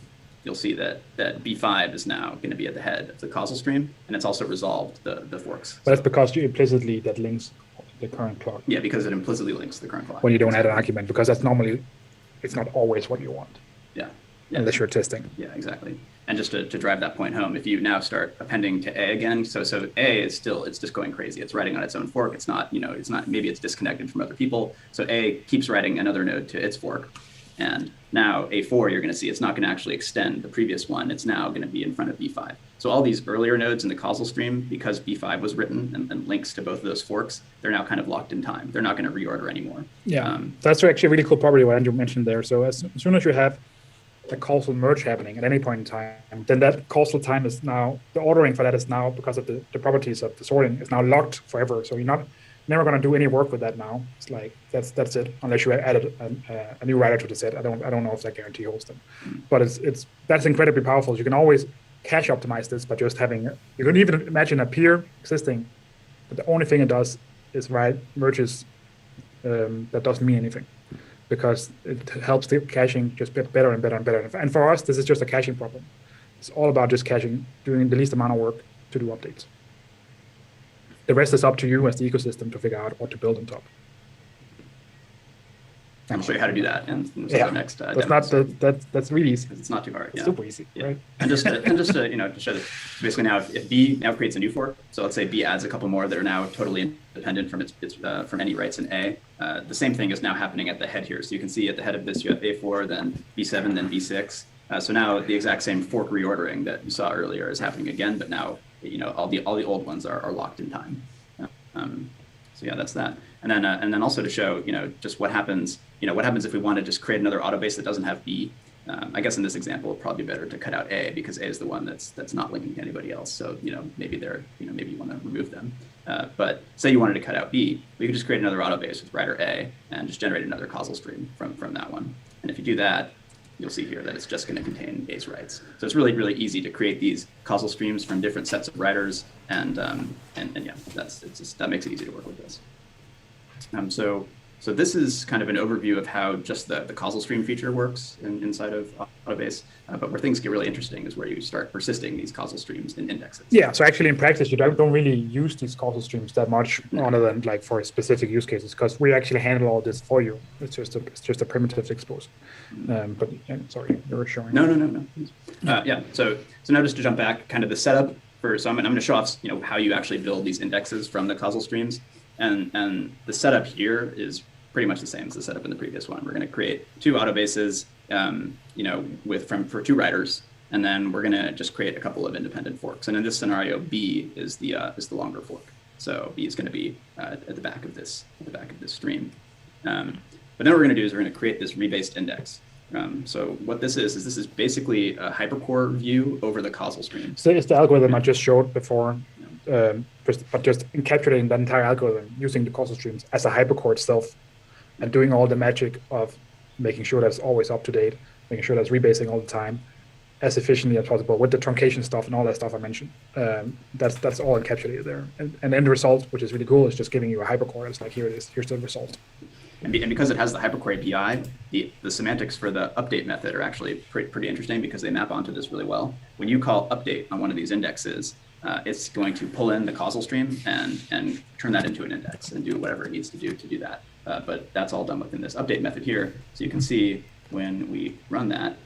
you'll see that B5 is now going to be at the head of the causal stream, and it's also resolved the forks. But that's because that links the current clock. Yeah, because it implicitly links the current clock. When you don't add an argument, because it's not always what you want. Yeah. Unless you're testing. Yeah, exactly. And just to drive that point home, if you now start appending to A again, so A is it's just going crazy. It's writing on its own fork. It's not, maybe it's disconnected from other people. So A keeps writing another node to its fork. And now A4, you're going to see it's not going to actually extend the previous one. It's now going to be in front of B5. So all these earlier nodes in the causal stream, because B5 was written and links to both of those forks, they're now kind of locked in time. They're not going to reorder anymore. Yeah, that's actually a really cool property what Andrew mentioned there. So as soon as you have a causal merge happening at any point in time, then that causal time is now, the ordering for that is now, because of the properties of the sorting, is now locked forever. So you're never going to do any work with that now. It's that's it, unless you added a new writer to the set. I don't know if that guarantee holds them, but that's incredibly powerful. You can always cache optimize this by just having, you can even imagine a peer existing, but the only thing it does is write merges that doesn't mean anything, because it helps the caching just get better and better and better. And for us, this is just a caching problem. It's all about just caching, doing the least amount of work to do updates. The rest is up to you as the ecosystem to figure out what to build on top. I'll show you how to do that in the next that's really easy. It's not too hard. It's super easy, right? And just to show that basically now if B now creates a new fork, so let's say B adds a couple more that are now totally independent from from any writes in A. The same thing is now happening at the head here. So you can see at the head of this you have A4, then B7, then B6. So now the exact same fork reordering that you saw earlier is happening again, but now all the old ones are locked in time. So yeah, that's that. And then also to show just what happens. What happens if we want to just create another autobase that doesn't have B? I guess in this example, it'd probably be better to cut out A, because A is the one that's not linking to anybody else. So maybe maybe you want to remove them. But say you wanted to cut out B, we could just create another autobase with writer A and just generate another causal stream from that one. And if you do that, you'll see here that it's just going to contain A's writes. So it's really, really easy to create these causal streams from different sets of writers, and yeah, that makes it easy to work with this. So So this is kind of an overview of how just the causal stream feature works inside of Autobase. But where things get really interesting is where you start persisting these causal streams in indexes. Yeah, so actually in practice, you don't really use these causal streams that much other than like for specific use cases, because we actually handle all this for you. It's just a primitive expose. But sorry, you were showing. No. Yeah, so now just to jump back, kind of the setup for, so I'm going to show off how you actually build these indexes from the causal streams. And the setup here is pretty much the same as the setup in the previous one. We're going to create two autobases, for two writers, and then we're going to just create a couple of independent forks. And in this scenario, B is the longer fork. So B is going to be at the back of this stream. But then what we're going to do is we're going to create this rebased index. So what this is basically a Hypercore view over the causal stream. So it's the algorithm I just showed before. But just encapsulating that entire algorithm using the causal streams as a hypercore itself, and doing all the magic of making sure that's always up to date, making sure that's rebasing all the time, as efficiently as possible with the truncation stuff and all that stuff I mentioned. That's all encapsulated there. And then the result, which is really cool, is just giving you a hypercore. It's like, here it is, here's the result. And because it has the Hypercore API, the semantics for the update method are actually pretty interesting because they map onto this really well. When you call update on one of these indexes, it's going to pull in the causal stream and turn that into an index and do whatever it needs to do that. But that's all done within this update method here. So you can see when we run that,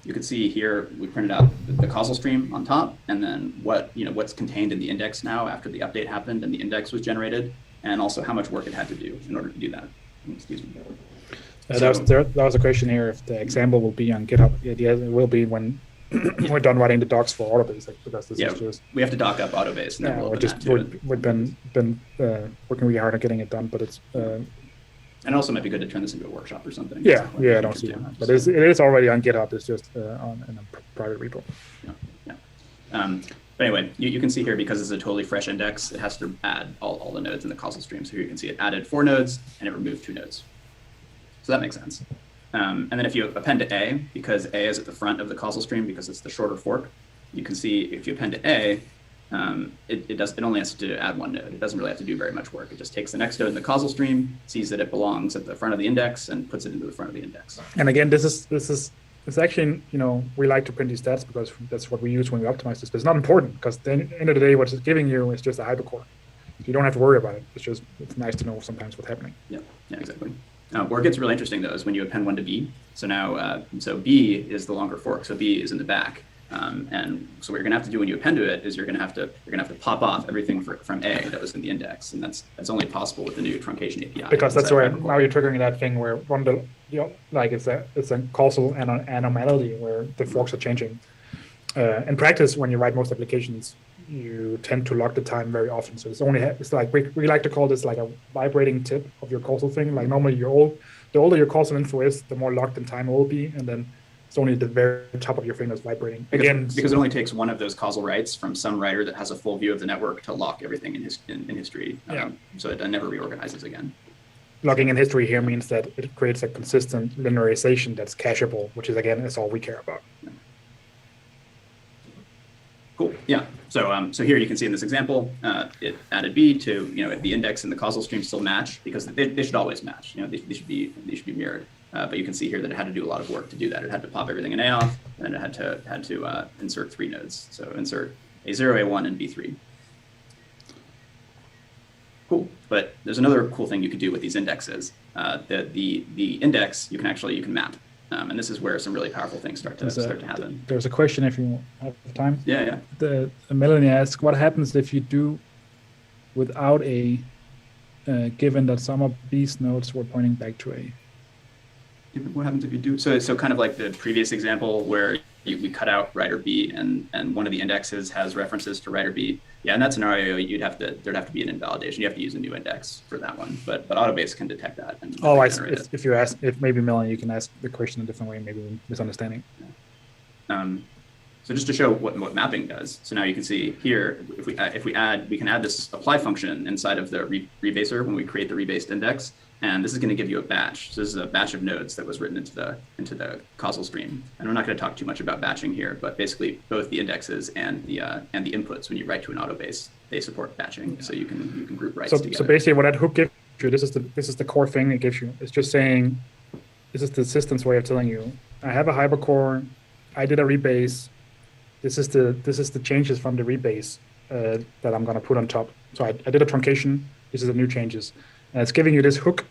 you can see here we printed out the causal stream on top, and then what's contained in the index now after the update happened and the index was generated, and also how much work it had to do in order to do that. Excuse me. That was a question here if the example will be on GitHub. Yeah, it will be when we're done writing the docs for Autobase, because this is just, we have to dock up Autobase. And then we've been working really hard on getting it done, but it's and it also might be good to turn this into a workshop or something. Yeah, I don't see that, but it is already on GitHub. It's just in a private repo. But anyway, you can see here, because it's a totally fresh index, it has to add all the nodes in the causal stream. So here you can see it added 4 nodes and it removed 2 nodes. So that makes sense. And then if you append to A, because A is at the front of the causal stream because it's the shorter fork, you can see if you append to A, it only has to add 1 node. It doesn't really have to do very much work. It just takes the next node in the causal stream, sees that it belongs at the front of the index, and puts it into the front of the index. And again, it's actually, we like to print these stats because that's what we use when we optimize this, but it's not important because at the end of the day, what it's giving you is just a hypercore. You don't have to worry about it. It's nice to know sometimes what's happening. Yeah, exactly. Where it gets really interesting though is when you append 1 to B. So now, so B is the longer fork. So B is in the back. And so what you're gonna have to do when you append to it is you're gonna have to pop off everything from A that was in the index, and that's only possible with the new truncation API. Because that's where now you're triggering that thing where it's a causal anomaly where the forks are changing. In practice, when you write most applications, you tend to lock the time very often. So it's like we like to call this like a vibrating tip of your causal thing. Like normally the older your causal info is, the more locked in time it will be, and then it's only the very top of your thing that's vibrating. Because it only takes one of those causal writes from some writer that has a full view of the network to lock everything in history. So it never reorganizes again. Locking in history here means that it creates a consistent linearization that's cacheable, which is all we care about. Cool. Yeah. So here you can see in this example, it added B to the index and the causal stream still match because they should always match. They should be mirrored. But you can see here that it had to do a lot of work to do that. It had to pop everything in A off, and then it had to insert 3 nodes. So insert A0, A1, and B3. Cool. But there's another cool thing you could do with these indexes. The index you can map. And this is where some really powerful things start to happen. There's a question if you have time. Yeah. Melanie asks, what happens if you do without A, given that some of these nodes were pointing back to A? What happens if you do? So kind of like the previous example where we cut out writer B and one of the indexes has references to writer B. Yeah, in that scenario, there'd have to be an invalidation. You have to use a new index for that one, but Autobase can detect that. If you ask, if maybe Melanie, you can ask the question a different way, maybe we're misunderstanding. So just to show what mapping does. So now you can see here, if we can add this apply function inside of the rebaser when we create the rebased index. And this is going to give you a batch. So this is a batch of nodes that was written into the causal stream. And we're not going to talk too much about batching here, but basically both the indexes and the inputs when you write to an Autobase, they support batching. So you can group writes together. So basically what that hook gives you, this is the core thing it gives you. It's just saying, this is the system's way of telling you, I have a Hypercore, I did a rebase. This is the changes from the rebase that I'm going to put on top. So I did a truncation. This is the new changes, and it's giving you this hook,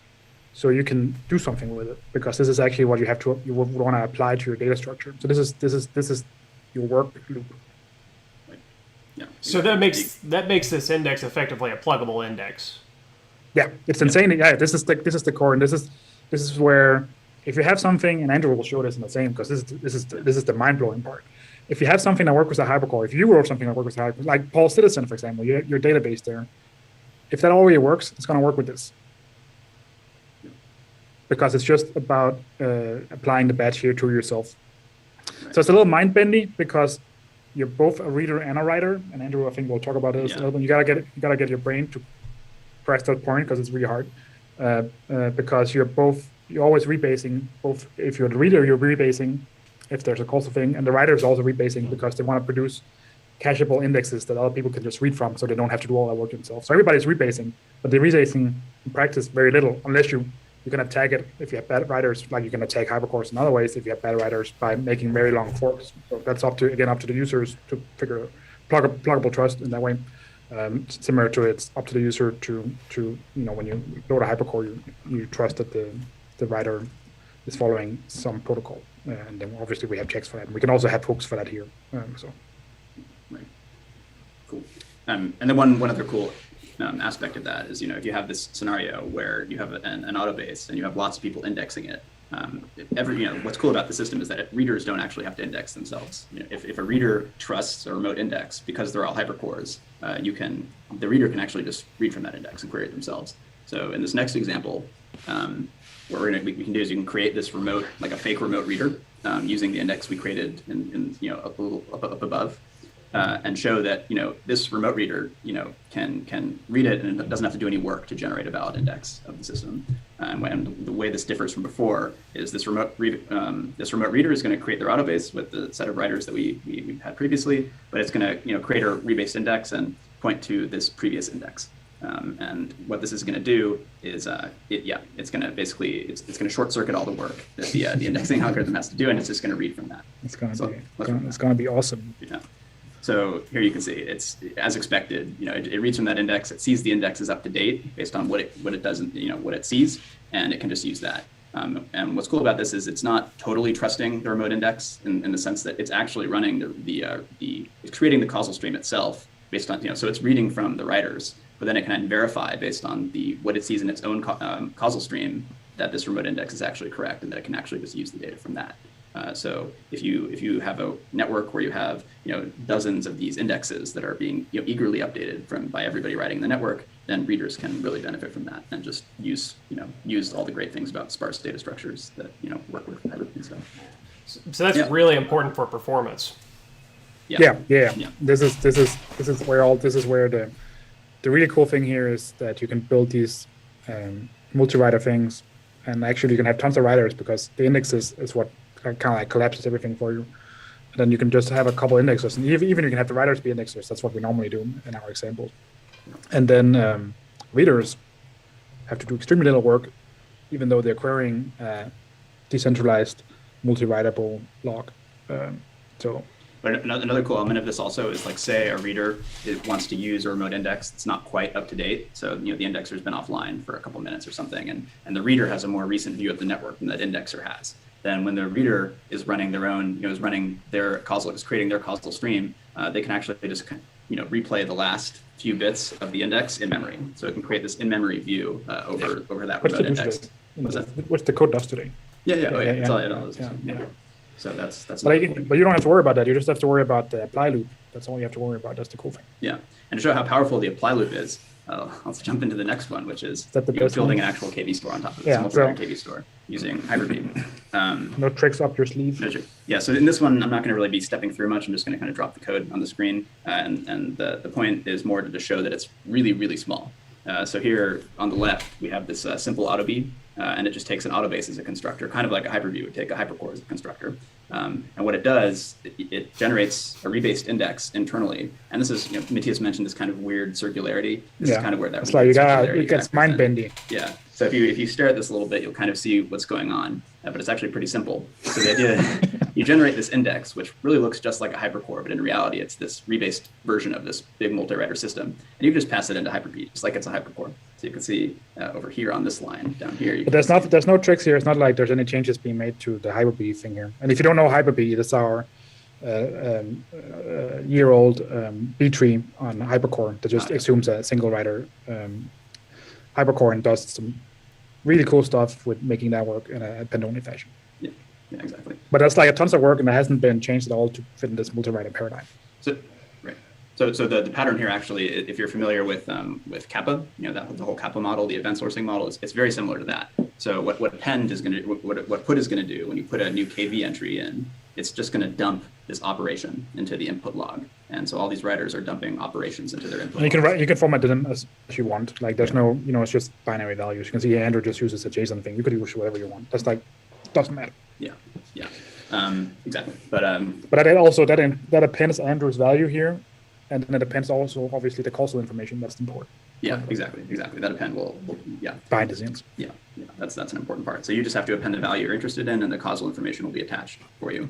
so you can do something with it, because this is actually what you want to apply to your data structure. So this is your work loop. Yeah. So that makes this index effectively a pluggable index. Yeah, it's insane. Yeah, this is the core, and this is where, if you have something, and Andrew will show this in the same, because this is the mind blowing part. If you have something that works with a Hypercore, if you wrote something that works with a Hypercore, like Paul Citizen, for example, your database there, if that already works, it's going to work with this, because it's just about applying the batch here to yourself. So it's a little mind bendy, because you're both a reader and a writer, and Andrew, I think we'll talk about this a little bit. You gotta get your brain to press that point, because it's really hard, because you're always rebasing. Both, if you're the reader, you're rebasing if there's a causal thing, and the writer is also rebasing, because they want to produce cacheable indexes that other people can just read from, so they don't have to do all that work themselves. So everybody's rebasing, but they're rebasing in practice very little, unless you can attack it. If you have bad writers, like you can attack Hypercores in other ways. If you have bad writers, by making very long forks. So that's up to the users to figure pluggable trust in that way. Similar to, it's up to the user to when you load a Hypercore, you trust that the writer is following some protocol, and then obviously we have checks for that. And we can also have hooks for that here. Right. Cool. And then one other cool aspect of that is, if you have this scenario where you have an autobase and you have lots of people indexing it, what's cool about the system is that readers don't actually have to index themselves. If a reader trusts a remote index, because they're all Hypercores, the reader can actually just read from that index and query it themselves. So in this next example, what we can do is you can create this remote, like a fake remote reader, using the index we created up above. And show that this remote reader can read it, and it doesn't have to do any work to generate a valid index of the system. And the way this differs from before is this remote reader is going to create their autobase with the set of writers that we had previously, but it's going to create a rebased index and point to this previous index. And what this is going to do is it's going to short circuit all the work that the indexing algorithm has to do, and it's just going to read from that. It's going to be awesome. Yeah. So here you can see it's as expected. It reads from that index. It sees the index is up to date based on what it does, what it sees, and it can just use that. And what's cool about this is it's not totally trusting the remote index in the sense that it's actually running it's creating the causal stream itself based on so it's reading from the writers, but then it can verify based on what it sees in its own causal stream that this remote index is actually correct, and that it can actually just use the data from that. So if you have a network where you have dozens of these indexes that are being eagerly updated by everybody writing the network, then readers can really benefit from that and just use all the great things about sparse data structures that work with everything. So that's really important for performance. Yeah. This is where the really cool thing here is that you can build these multi-writer things, and actually you can have tons of writers, because the indexes is what kind of like collapses everything for you. And then you can just have a couple indexes, and even you can have the writers be indexers. That's what we normally do in our examples. And then readers have to do extremely little work, even though they're querying decentralized, multi-writable log. But another cool element of this also is, like, say a reader wants to use a remote index that's not quite up to date. So the indexer's been offline for a couple minutes or something, and the reader has a more recent view of the network than that indexer has. Then when the reader is running their own, creating their causal stream, they can actually just replay the last few bits of the index in memory. So it can create this in-memory view over that remote index. Which the code does today. It all is. So that's. But you don't have to worry about that. You just have to worry about the apply loop. That's all you have to worry about. That's the cool thing. Yeah, and to show how powerful the apply loop is, let's jump into the next one, which is building an actual KV store on top of this multi-writer KV store using Hyper-V. No tricks up your sleeve. Yeah, so in this one, I'm not going to really be stepping through much. I'm just going to kind of drop the code on the screen, and the point is more to show that it's really, really small. So here on the left, we have this simple AutoB and it just takes an autobase as a constructor, kind of like a Hyper-V would take a Hypercore as a constructor. And what it does, it generates a rebased index internally. And this is, Matthias mentioned this kind of weird circularity. This is kind of where that it's like it gets mind bendy. Yeah. So if you stare at this a little bit, you'll kind of see what's going on. But it's actually pretty simple. So the idea, you generate this index, which really looks just like a Hypercore, but in reality, it's this rebased version of this big multi-writer system. And you can just pass it into Hyper-V, just like it's a Hypercore. So you can see over here on this line down here. But there's no tricks here. It's not like there's any changes being made to the Hyper-V thing here. And if you don't know Hyper-V, this is our year-old B tree on Hypercore that just assumes a single writer Hypercore and does some really cool stuff with making that work in a append-only fashion. Yeah, exactly. But that's like a tons of work, and it hasn't been changed at all to fit in this multi-writer paradigm. So, right. So the pattern here actually, if you're familiar with Kappa, the whole Kappa model, the event sourcing model, it's very similar to that. So what append is going to, what put is going to do when you put a new KV entry in, it's just going to dump this operation into the input log. And so all these writers are dumping operations into their input. And you can format them as you want. Like there's no, it's just binary values. You can see Andrew just uses a JSON thing. You could use whatever you want. That's like, doesn't matter. Yeah. Exactly. But that appends Andrew's value here. And then it depends also, obviously, the causal information that's important. Yeah, exactly. That append will behind the scenes. Yeah, that's an important part. So you just have to append the value you're interested in, and the causal information will be attached for you.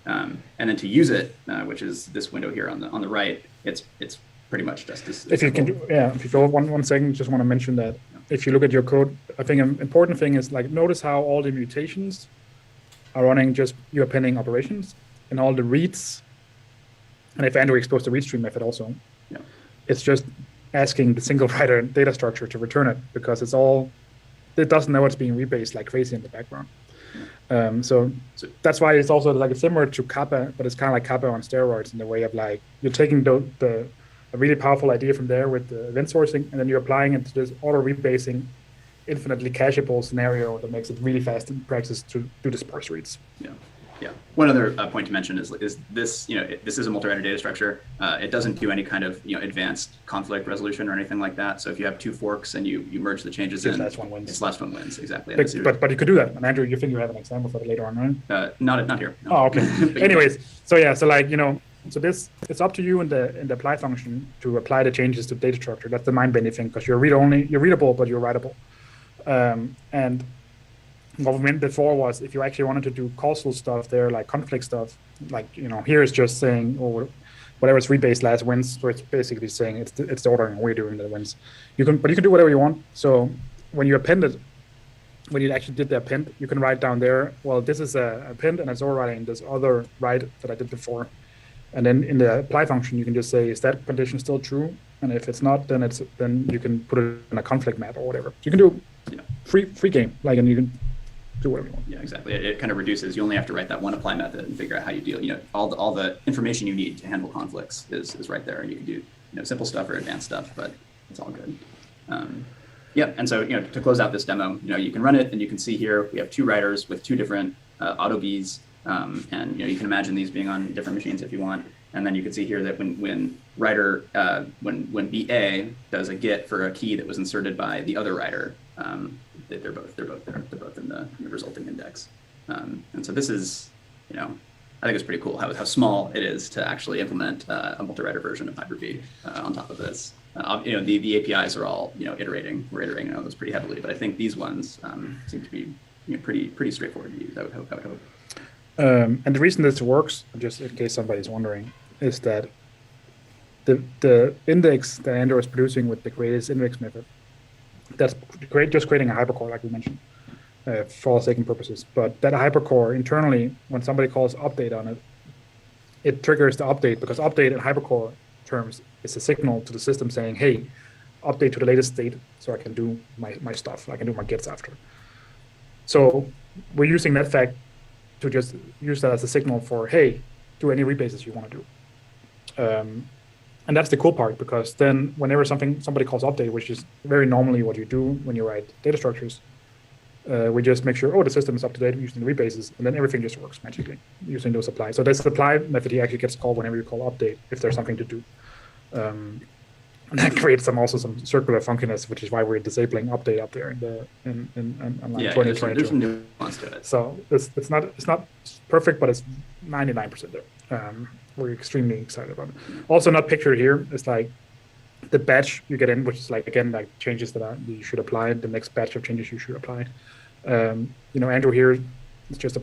And then to use it, which is this window here on the right, it's pretty much just this. If you can, if you go one second, just want to mention that if you look at your code, I think an important thing is like notice how all the mutations are running just your appending operations, and all the reads. And if Andrew exposed the read stream method also, it's just asking the single writer data structure to return it because it doesn't know it's being rebased like crazy in the background. So that's why it's also like similar to Kappa, but it's kind of like Kappa on steroids in the way of like you're taking a really powerful idea from there with the event sourcing, and then you're applying it to this auto rebasing, infinitely cacheable scenario that makes it really fast in practice to do the sparse reads. Yeah. One other point to mention is this, this is a multi-writer data structure. It doesn't do any kind of, advanced conflict resolution or anything like that. So if you have two forks and you merge the changes in, last one wins. It's last one wins, exactly. But you could do that. And Andrew, you think you have an example for it later on, right? Not here. No. Oh, okay. Anyways, so it's up to you in the apply function to apply the changes to data structure. That's the mind-bending thing because you're readable, but you're writable. And what we meant before was if you actually wanted to do causal stuff there, like conflict stuff, like, here it's just saying, whatever is rebased last wins. So it's basically saying it's the ordering we're doing that wins. But you can do whatever you want. So when you actually did the append, you can write down there, well, this is a append and it's overriding this other write that I did before. And then in the apply function, you can just say, is that condition still true? And if it's not, then you can put it in a conflict map or whatever. So you can do free game, and you can do whatever you want. Yeah, exactly. It kind of reduces. You only have to write that one apply method and figure out how you deal. All the information you need to handle conflicts is right there, and you can do simple stuff or advanced stuff, but it's all good. And so to close out this demo, you can run it, and you can see here we have two writers with two different auto Bs, and you can imagine these being on different machines if you want. And then you can see here that when writer when BA does a get for a key that was inserted by the other writer, they're both there. They're both in the resulting index. And so this is, I think it's pretty cool how small it is to actually implement a multi-writer version of Hyper-V on top of this. The APIs are all iterating. We're iterating on those pretty heavily, but I think these ones seem to be pretty straightforward to use. I would hope. And the reason this works, just in case somebody's wondering, is that the index that Andrew is producing with the greatest index method, that's great, just creating a hypercore, like we mentioned, for all sake and purposes. But that hypercore internally, when somebody calls update on it, it triggers the update because update in hypercore terms is a signal to the system saying, hey, update to the latest state so I can do my stuff. I can do my gets after. So we're using that fact to just use that as a signal for, hey, do any rebases you want to do. And that's the cool part, because then whenever somebody calls update, which is very normally what you do when you write data structures, we just make sure, the system is up to date using the rebases, and then everything just works magically using those apply. So this apply method actually gets called whenever you call update if there's something to do. And that creates some circular funkiness, which is why we're disabling update up there in like Yeah, 2022. there's some nuance to it. So it's not perfect, but it's 99% there. We're extremely excited about it. Also, not pictured here is like the batch you get in, which is like again like changes that you should apply. The next batch of changes you should apply. Andrew here is just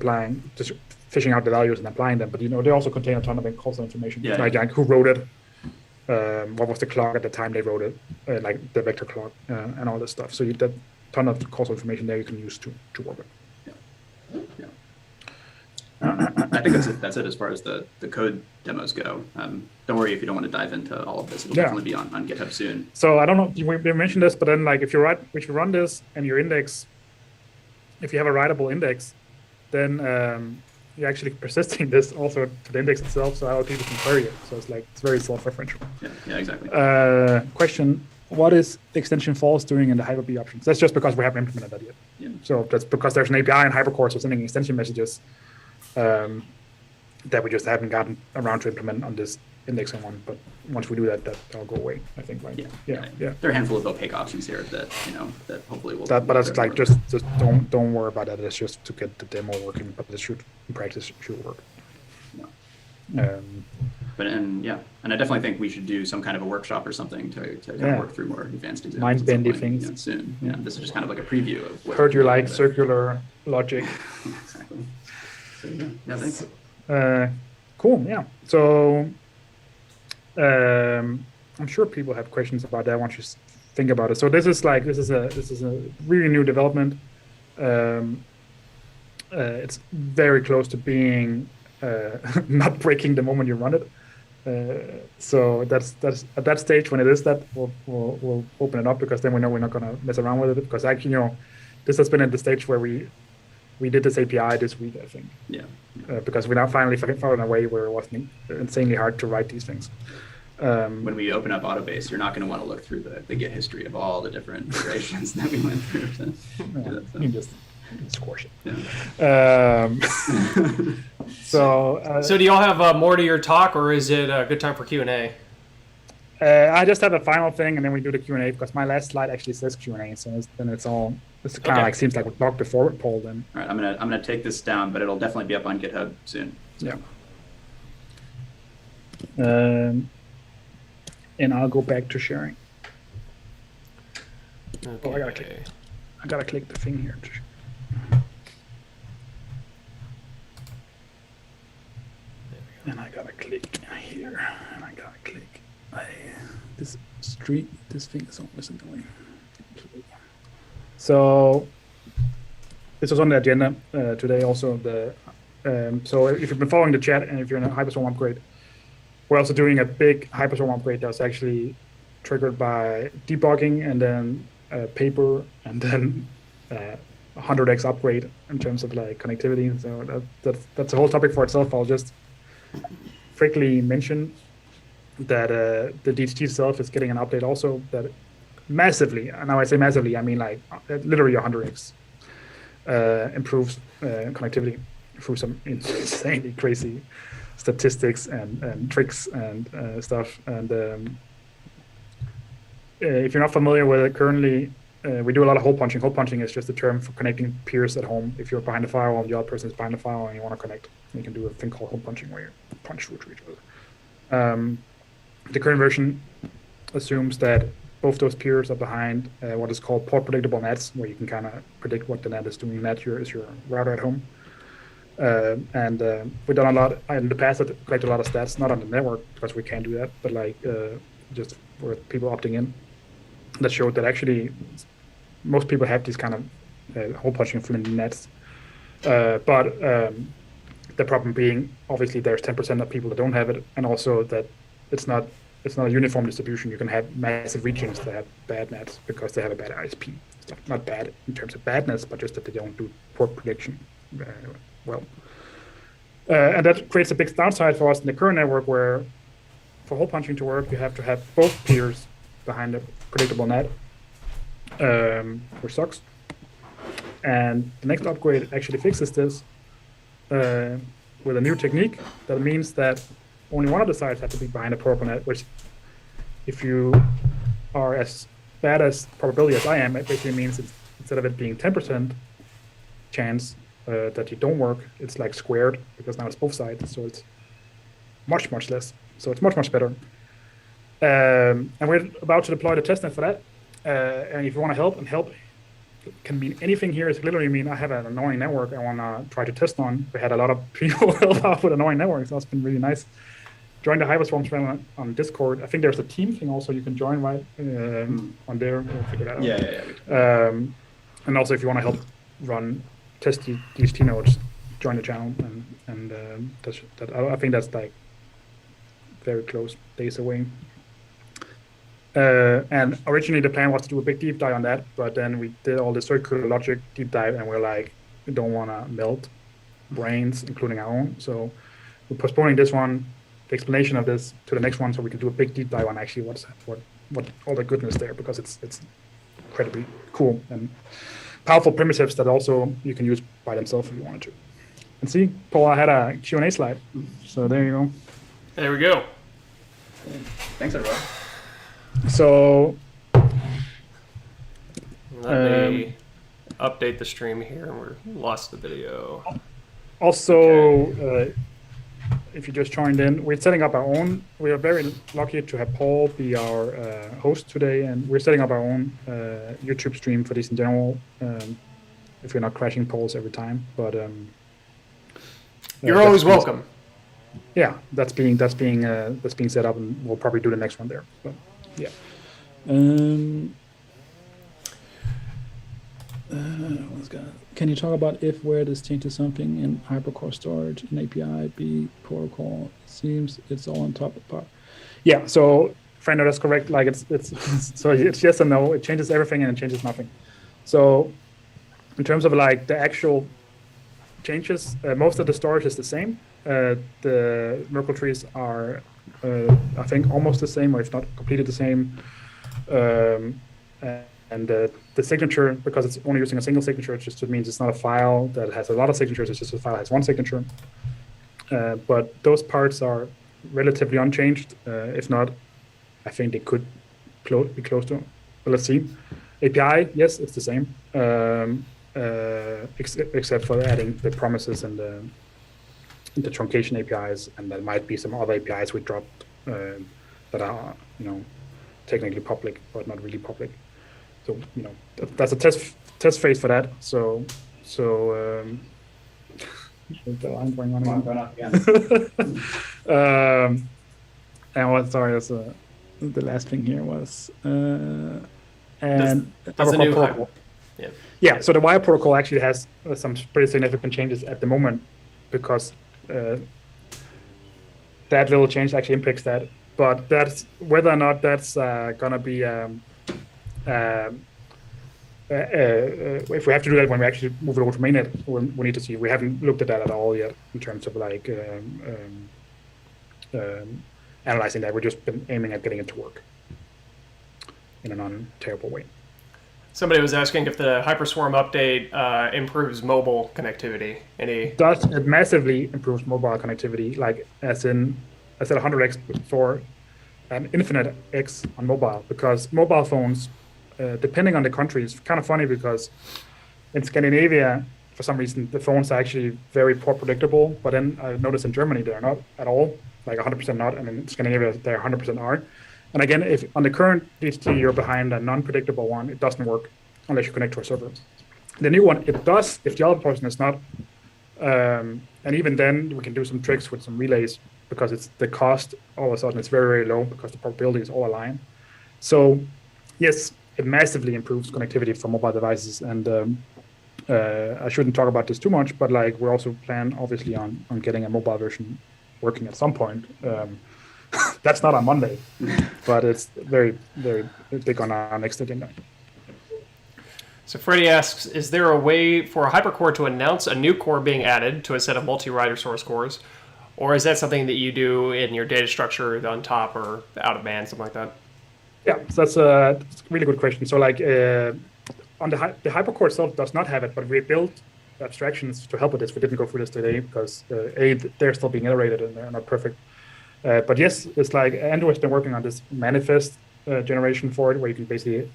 fishing out the values and applying them, but they also contain a ton of causal information. Yeah. Like who wrote it, what was the clock at the time they wrote it, like the vector clock and all this stuff. So that ton of causal information there you can use to work with. Yeah. I think that's it as far as the code demos go. Don't worry if you don't want to dive into all of this. It'll definitely be on GitHub soon. So I don't know if we mentioned this, but then like if you run this and your index, if you have a writable index, then you're actually persisting this also to the index itself, so other people can query it. So it's very self-referential. Yeah, exactly. Question: what is extension false doing in the Hyper-B options? That's just because we haven't implemented that yet. Yeah. So that's because there's an API in Hypercore, so sending extension messages that we just haven't gotten around to implement on this indexing one. But once we do that, that'll go away, I think. Right? Yeah. There are a handful of opaque options here that that hopefully will. But that's like just don't worry about that. It's just to get the demo working, but this should in practice should work. Yeah. And I definitely think we should do some kind of a workshop or something to kind of work through more advanced examples. Mind-bendy things soon. Yeah, this is just kind of like a preview of what. Heard you like circular logic. Exactly. So, yeah, thanks. Cool. Yeah. So I'm sure people have questions about that once you think about it. So this is a really new development. It's very close to being not breaking the moment you run it. So that's at that stage when it is that we'll open it up, because then we know we're not going to mess around with it, because actually this has been at the stage where we did this API this week, I think. Yeah. Because we now finally found a way where it wasn't insanely hard to write these things. When we open up Autobase, you're not going to want to look through the Git history of all the different iterations that we went through. You just squash it. Yeah. So do y'all have more to your talk, or is it a good time for Q&A? I just have a final thing, and then we do the Q&A, because my last slide actually says Q&A. So it's kind of like seems like we talked before with Paul. Then all right, I'm gonna take this down, but it'll definitely be up on GitHub soon. So. Yeah. And I'll go back to sharing. Okay. Oh, I gotta click the thing here. And I gotta click here, and I gotta click. This thing is always annoying. So this was on the agenda today. Also, so if you've been following the chat, and if you're in a Hyperswarm upgrade, we're also doing a big Hyperswarm upgrade that's actually triggered by debugging, and then paper, and then 100x upgrade in terms of like connectivity. So that's a whole topic for itself. I'll just quickly mention that the DHT itself is getting an update also that massively, and now I say massively, I mean like literally 100x improves connectivity through some insanely crazy statistics and tricks and stuff. And if you're not familiar with it, currently we do a lot of hole punching. Hole punching is just a term for connecting peers at home. If you're behind the firewall and the other person is behind the firewall and you want to connect, you can do a thing called hole punching, where you punch through to each other. The current version assumes that both those peers are behind what is called port predictable nets, where you can kind of predict what the net is doing. Net is your router at home. And we've done a lot in the past. That collect a lot of stats, not on the network because we can't do that, but like just for people opting in, that showed that actually most people have these kind of hole punching flimsy nets. But the problem being, obviously, there's 10% of people that don't have it, and also that it's not a uniform distribution. You can have massive regions that have bad nets because they have a bad ISP. It's not bad in terms of badness, but just that they don't do port prediction well. And that creates a big downside for us in the current network, where for hole punching to work, you have to have both peers behind a predictable net, which sucks. And the next upgrade actually fixes this with a new technique that means that only one of the sides have to be behind a protocol net, which if you are as bad as probability as I am, it basically means instead of it being 10% chance that you don't work, it's like squared, because now it's both sides, so it's much less. So it's much better. And we're about to deploy the testnet for that. And if you want to help, and help can mean anything here. It's literally mean I have an annoying network I want to try to test on. We had a lot of people help out with annoying networks. That's been really nice. Join the Hyperswarm channel on Discord. I think there's a team thing also you can join, right? On there. We'll figure that out. Yeah. And also, if you want to help test these T nodes, join the channel. And I think that's like very close days away. And originally the plan was to do a big deep dive on that, but then we did all the circular logic deep dive, and we're like, we don't want to melt brains, including our own. So we're postponing this one, the explanation of this, to the next one, so we can do a big deep dive on actually what all the goodness there, because it's incredibly cool and powerful primitives that also you can use by themselves if you wanted to. And see, Paul, I had a Q&A slide, so there you go. There we go. Thanks, everyone. So let me update the stream here. We lost the video. Also, if you just joined in, we're setting up our own. We are very lucky to have Paul be our host today, and we're setting up our own YouTube stream for this in general. If you're not crashing polls every time, but you're always welcome. Yeah, that's being set up, and we'll probably do the next one there. But yeah. Can you talk about where this changes something in Hypercore storage and API B protocol? It seems it's all on top of part. Yeah, so Fernando, that's correct. Like it's so it's yes and no. It changes everything and it changes nothing. So in terms of like the actual changes, most of the storage is the same. The Merkle trees are I think almost the same, or if not completely the same. And the signature, because it's only using a single signature, it just means it's not a file that has a lot of signatures. It's just a file that has one signature. But those parts are relatively unchanged. If not, I think they could be close to. But let's see. API, yes, it's the same, except for adding the promises and the truncation APIs, and there might be some other APIs we dropped that are, technically public but not really public. So that's a test phase for that. So the line going on again. And what? Sorry, that's the last thing here was and that's a new protocol. Yeah. So the wire protocol actually has some pretty significant changes at the moment, because that little change actually impacts that. But that's whether or not that's gonna be if we have to do that when we actually move it over to mainnet, we need to see. We haven't looked at that at all yet in terms of like analyzing that. We've just been aiming at getting it to work in a non-terrible way. Somebody was asking if the Hyperswarm update improves mobile connectivity. It massively improves mobile connectivity, like as in, I said 100x before, an infinite x on mobile, because mobile phones, depending on the country, it's kind of funny because in Scandinavia, for some reason, the phones are actually very poor predictable. But then I noticed in Germany, they're not at all, like 100% not. And in Scandinavia, they're 100% are. And again, if on the current DHT you're behind a non-predictable one, it doesn't work unless you connect to a server. The new one, it does if the other person is not. And even then, we can do some tricks with some relays, because it's the cost all of a sudden it's very, very low because the probability is all aligned. So yes, it massively improves connectivity for mobile devices. And I shouldn't talk about this too much, but like we also plan obviously on getting a mobile version working at some point. That's not on Monday, but it's very, very big on our next agenda. So Freddie asks, is there a way for a Hypercore to announce a new core being added to a set of multi-writer source cores? Or is that something that you do in your data structure on top or out of band, something like that? Yeah, so that's a really good question. So like on the Hypercore itself does not have it, but we built abstractions to help with this. We didn't go through this today because they're still being iterated and they're not perfect. But yes, it's like Andrew has been working on this manifest generation for it, where you can basically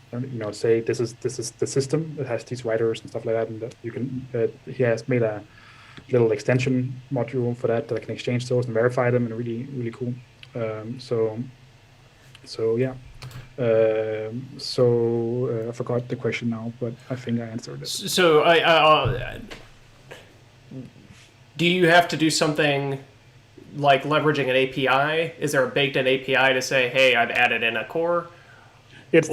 say this is the system that has these writers and stuff like that, and that you can he has made a little extension module for that I can exchange those and verify them, and really cool. So yeah. I forgot the question now, but I think I answered it. So do you have to do something like leveraging an API? Is there a baked-in API to say, hey, I've added in a core? It's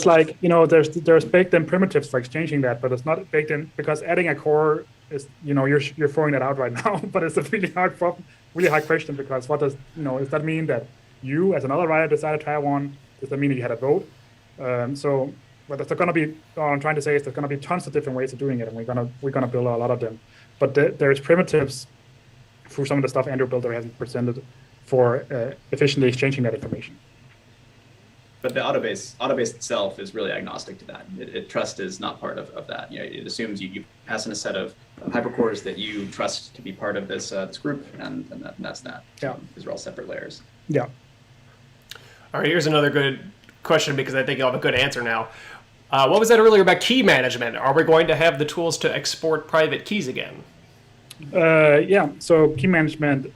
like, there's baked-in primitives for exchanging that, but it's not baked in, because adding a core is, you're throwing that out right now, but it's a really hard problem, really hard question, because what does that mean that you as another writer decided to have one? Does that mean that you had a vote? But there's going to be, what I'm trying to say is there's going to be tons of different ways of doing it, and we're gonna build a lot of them. But there's primitives through some of the stuff Andrew built that hasn't presented for efficiently exchanging that information. But the autobase itself is really agnostic to that. Trust is not part of that. It assumes you pass in a set of hypercores that you trust to be part of this group, and that's that. Yeah. These are all separate layers. Yeah. All right, here's another good question, because I think you'll have a good answer now. What was that earlier about key management? Are we going to have the tools to export private keys again? Yeah. So key management,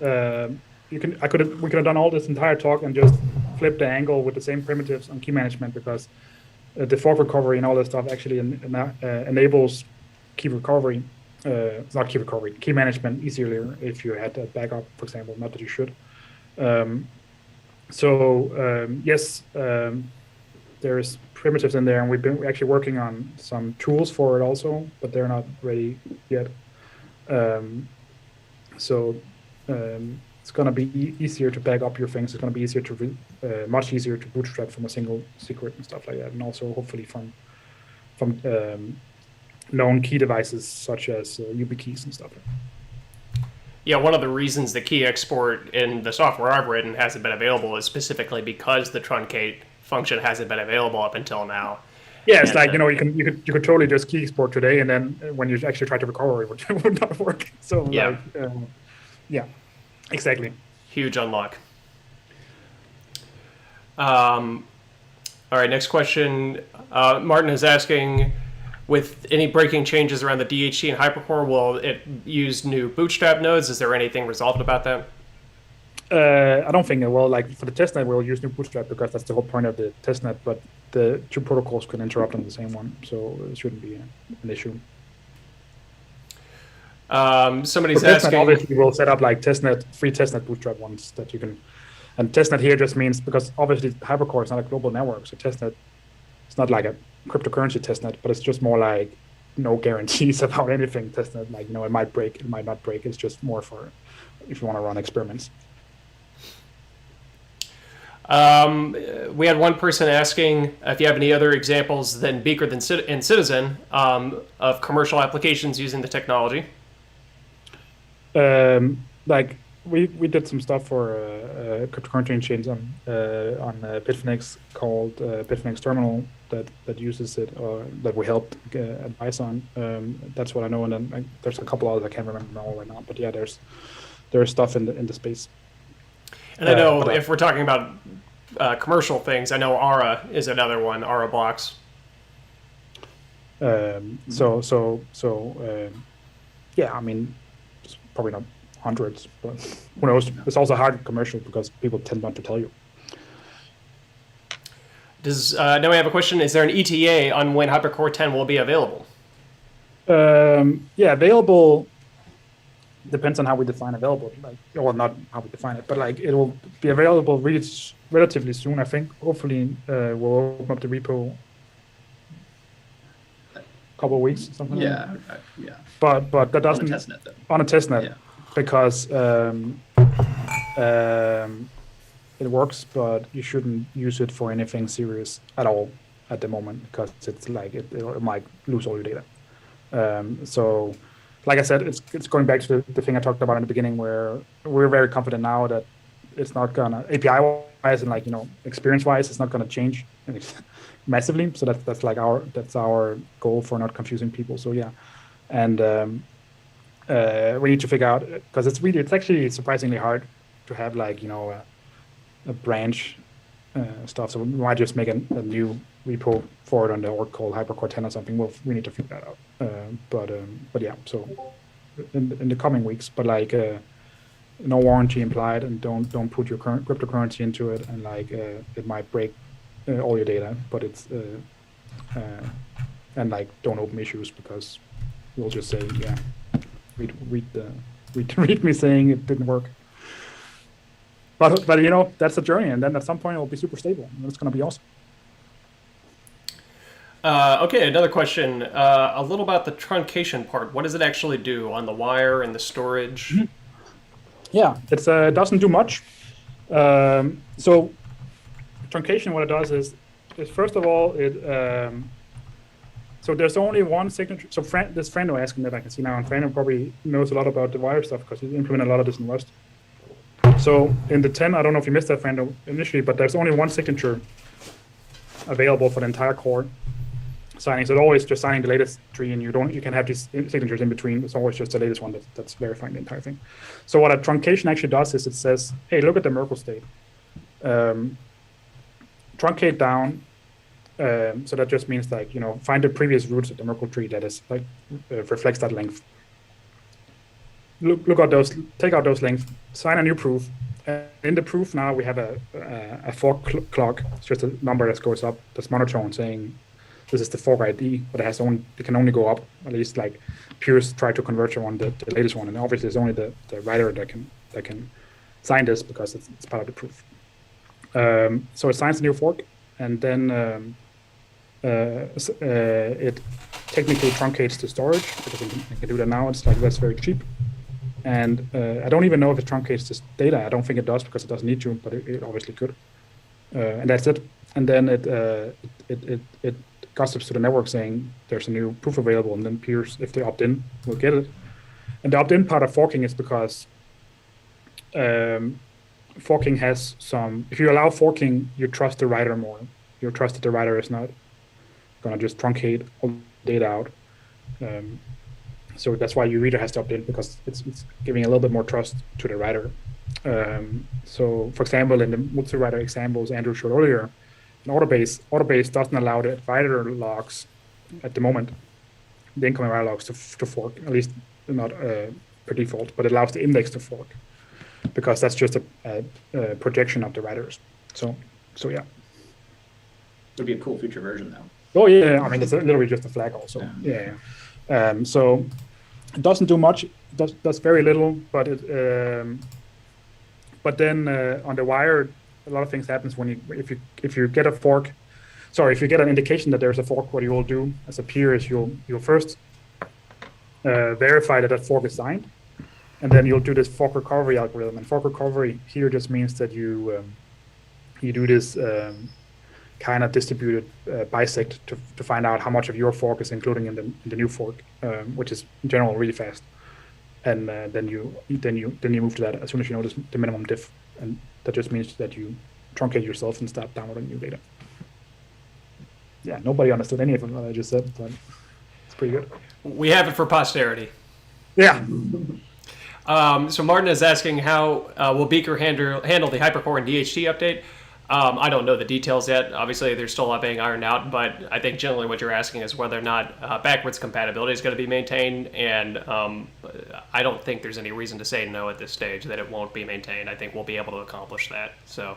we could have done all this entire talk and just flip the angle with the same primitives on key management, because the fork recovery and all that stuff actually enables key recovery. It's not key recovery, key management easier if you had a backup, for example. Not that you should. Yes, there's primitives in there, and we've been actually working on some tools for it also, but they're not ready yet. It's going to be easier to back up your things. It's going to be much easier to bootstrap from a single secret and stuff like that, and also hopefully from known key devices such as YubiKeys and stuff like that. Yeah, one of the reasons the key export in the software I've written hasn't been available is specifically because the truncate function hasn't been available up until now. Yeah, it's like you could totally just key export today, and then when you actually try to recover, it would not work. So yeah, yeah, exactly. Huge unlock. All right, next question. Martin is asking, with any breaking changes around the DHT and Hypercore, will it use new bootstrap nodes? Is there anything resolved about that? I don't think it will. Like for the testnet, we'll use new bootstrap because that's the whole point of the testnet. But the two protocols can interrupt on the same one, so it shouldn't be an issue. Somebody's for testnet, asking. Obviously, we'll set up like free testnet bootstrap ones that you can. And testnet here just means, because obviously Hypercore is not a global network, so testnet, it's not like a cryptocurrency testnet, but it's just more like no guarantees about anything testnet. Like it might break, it might not break. It's just more for if you want to run experiments. We had one person asking if you have any other examples than Beaker and Citizen of commercial applications using the technology. Like we did some stuff for cryptocurrency chains on Bitfinex called Bitfinex Terminal that uses it, or that we helped advise on. That's what I know, and then there's a couple others I can't remember all right now. But yeah, there's stuff in the space. And I know if we're talking about commercial things, I know Aura is another one, Aura blocks. Yeah, I mean, it's probably not hundreds, but who knows? It's also hard commercial because people tend not to tell you. Now we have a question. Is there an ETA on when Hypercore 10 will be available? Yeah, available depends on how we define available. Not how we define it, but it will be available relatively soon. I think. Hopefully, we'll open up the repo a couple of weeks, something. Yeah, like that. yeah. But that doesn't on a testnet, yeah. Because it works, but you shouldn't use it for anything serious at all at the moment, because it's like it might lose all your data. So, like I said, it's going back to the thing I talked about in the beginning, where we're very confident now that it's not gonna API-wise and experience-wise, it's not gonna change massively. So that's our goal for not confusing people. So yeah, and we need to figure out, because it's actually surprisingly hard to have a branch stuff. So we might just make a new repo for it on the org called Hypercore 10 or something. We need to figure that out. But yeah, so in the coming weeks, but like no warranty implied, and don't put your current cryptocurrency into it, and like it might break all your data, but it's and like don't open issues because we'll just say read me saying it didn't work. But that's the journey, and then at some point it'll be super stable, and it's going to be awesome. Okay, another question. A little about the truncation part. What does it actually do on the wire and the storage? Mm-hmm. Yeah, it doesn't do much. So truncation, what it does is first of all, so there's only one signature. So this Frando asking that I can see now, and Frando probably knows a lot about the wire stuff because he implemented a lot of this in Rust. So in the 10, I don't know if you missed that, Frando, initially, but there's only one signature available for the entire core signing. So it's always just signing the latest tree, and you can have these signatures in between. It's always just the latest one that's verifying the entire thing. So what a truncation actually does is it says, hey, look at the Merkle state. Truncate down. So that just means like, find the previous roots of the Merkle tree that is like reflects that length. Look at those, take out those lengths, sign a new proof. In the proof now we have a fork clock. It's just a number that goes up, that's monotone, saying this is the fork ID, but it can only go up. At least like Pierce tried to convert you on the latest one, and obviously it's only the writer that can sign this because it's part of the proof. So it signs the new fork, and then it technically truncates the storage because it can do that now. It's like that's very cheap. And I don't even know if it truncates this data. I don't think it does because it doesn't need to, but it obviously could. And that's it. And then it gossips to the network saying there's a new proof available, and then peers, if they opt in, will get it. And the opt-in part of forking is because forking has some. If you allow forking, you trust the writer more. You trust that the writer is not going to just truncate all the data out. So that's why your reader has to opt in, because it's giving a little bit more trust to the writer. So, for example, in the Multiwriter examples Andrew showed earlier, in Autobase doesn't allow the writer logs at the moment, the incoming writer logs to fork, at least not per default, but it allows the index to fork, because that's just a projection of the writers. So yeah. Would be a cool future version, though. Oh yeah, I mean it's literally just a flag also. Yeah. So it doesn't do much. It does very little, but but then on the wire, a lot of things happens when if you get a fork. Sorry, if you get an indication that there's a fork, what you will do as a peer is you'll first verify that fork is signed, and then you'll do this fork recovery algorithm. And fork recovery here just means that you do this kind of distributed bisect to find out how much of your fork is including in the new fork, which is in general really fast. And then you move to that as soon as you know the minimum diff, and that just means that you truncate yourself and start downloading new data. Yeah, nobody understood any of what I just said, but it's pretty good. We have it for posterity. Yeah. So Martin is asking how will Beaker handle the Hypercore and DHT update? I don't know the details yet. Obviously, there's still a lot being ironed out, but I think generally what you're asking is whether or not backwards compatibility is going to be maintained, and I don't think there's any reason to say no at this stage that it won't be maintained. I think we'll be able to accomplish that. So.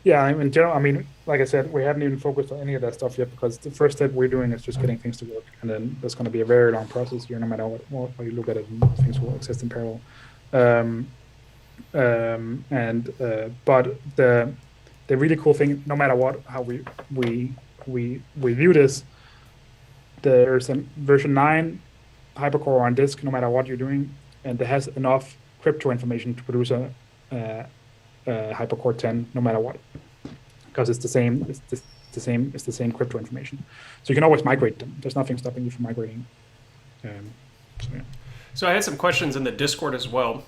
Yeah, in general, I mean, like I said, we haven't even focused on any of that stuff yet, because the first step we're doing is just getting things to work, and then there's going to be a very long process here, no matter what you look at it, and things will exist in parallel. But the really cool thing, no matter how we view this, there's a version 9 Hypercore on disk, no matter what you're doing, and it has enough crypto information to produce a Hypercore 10, no matter what, because it's the same crypto information. So you can always migrate them. There's nothing stopping you from migrating. So I had some questions in the Discord as well.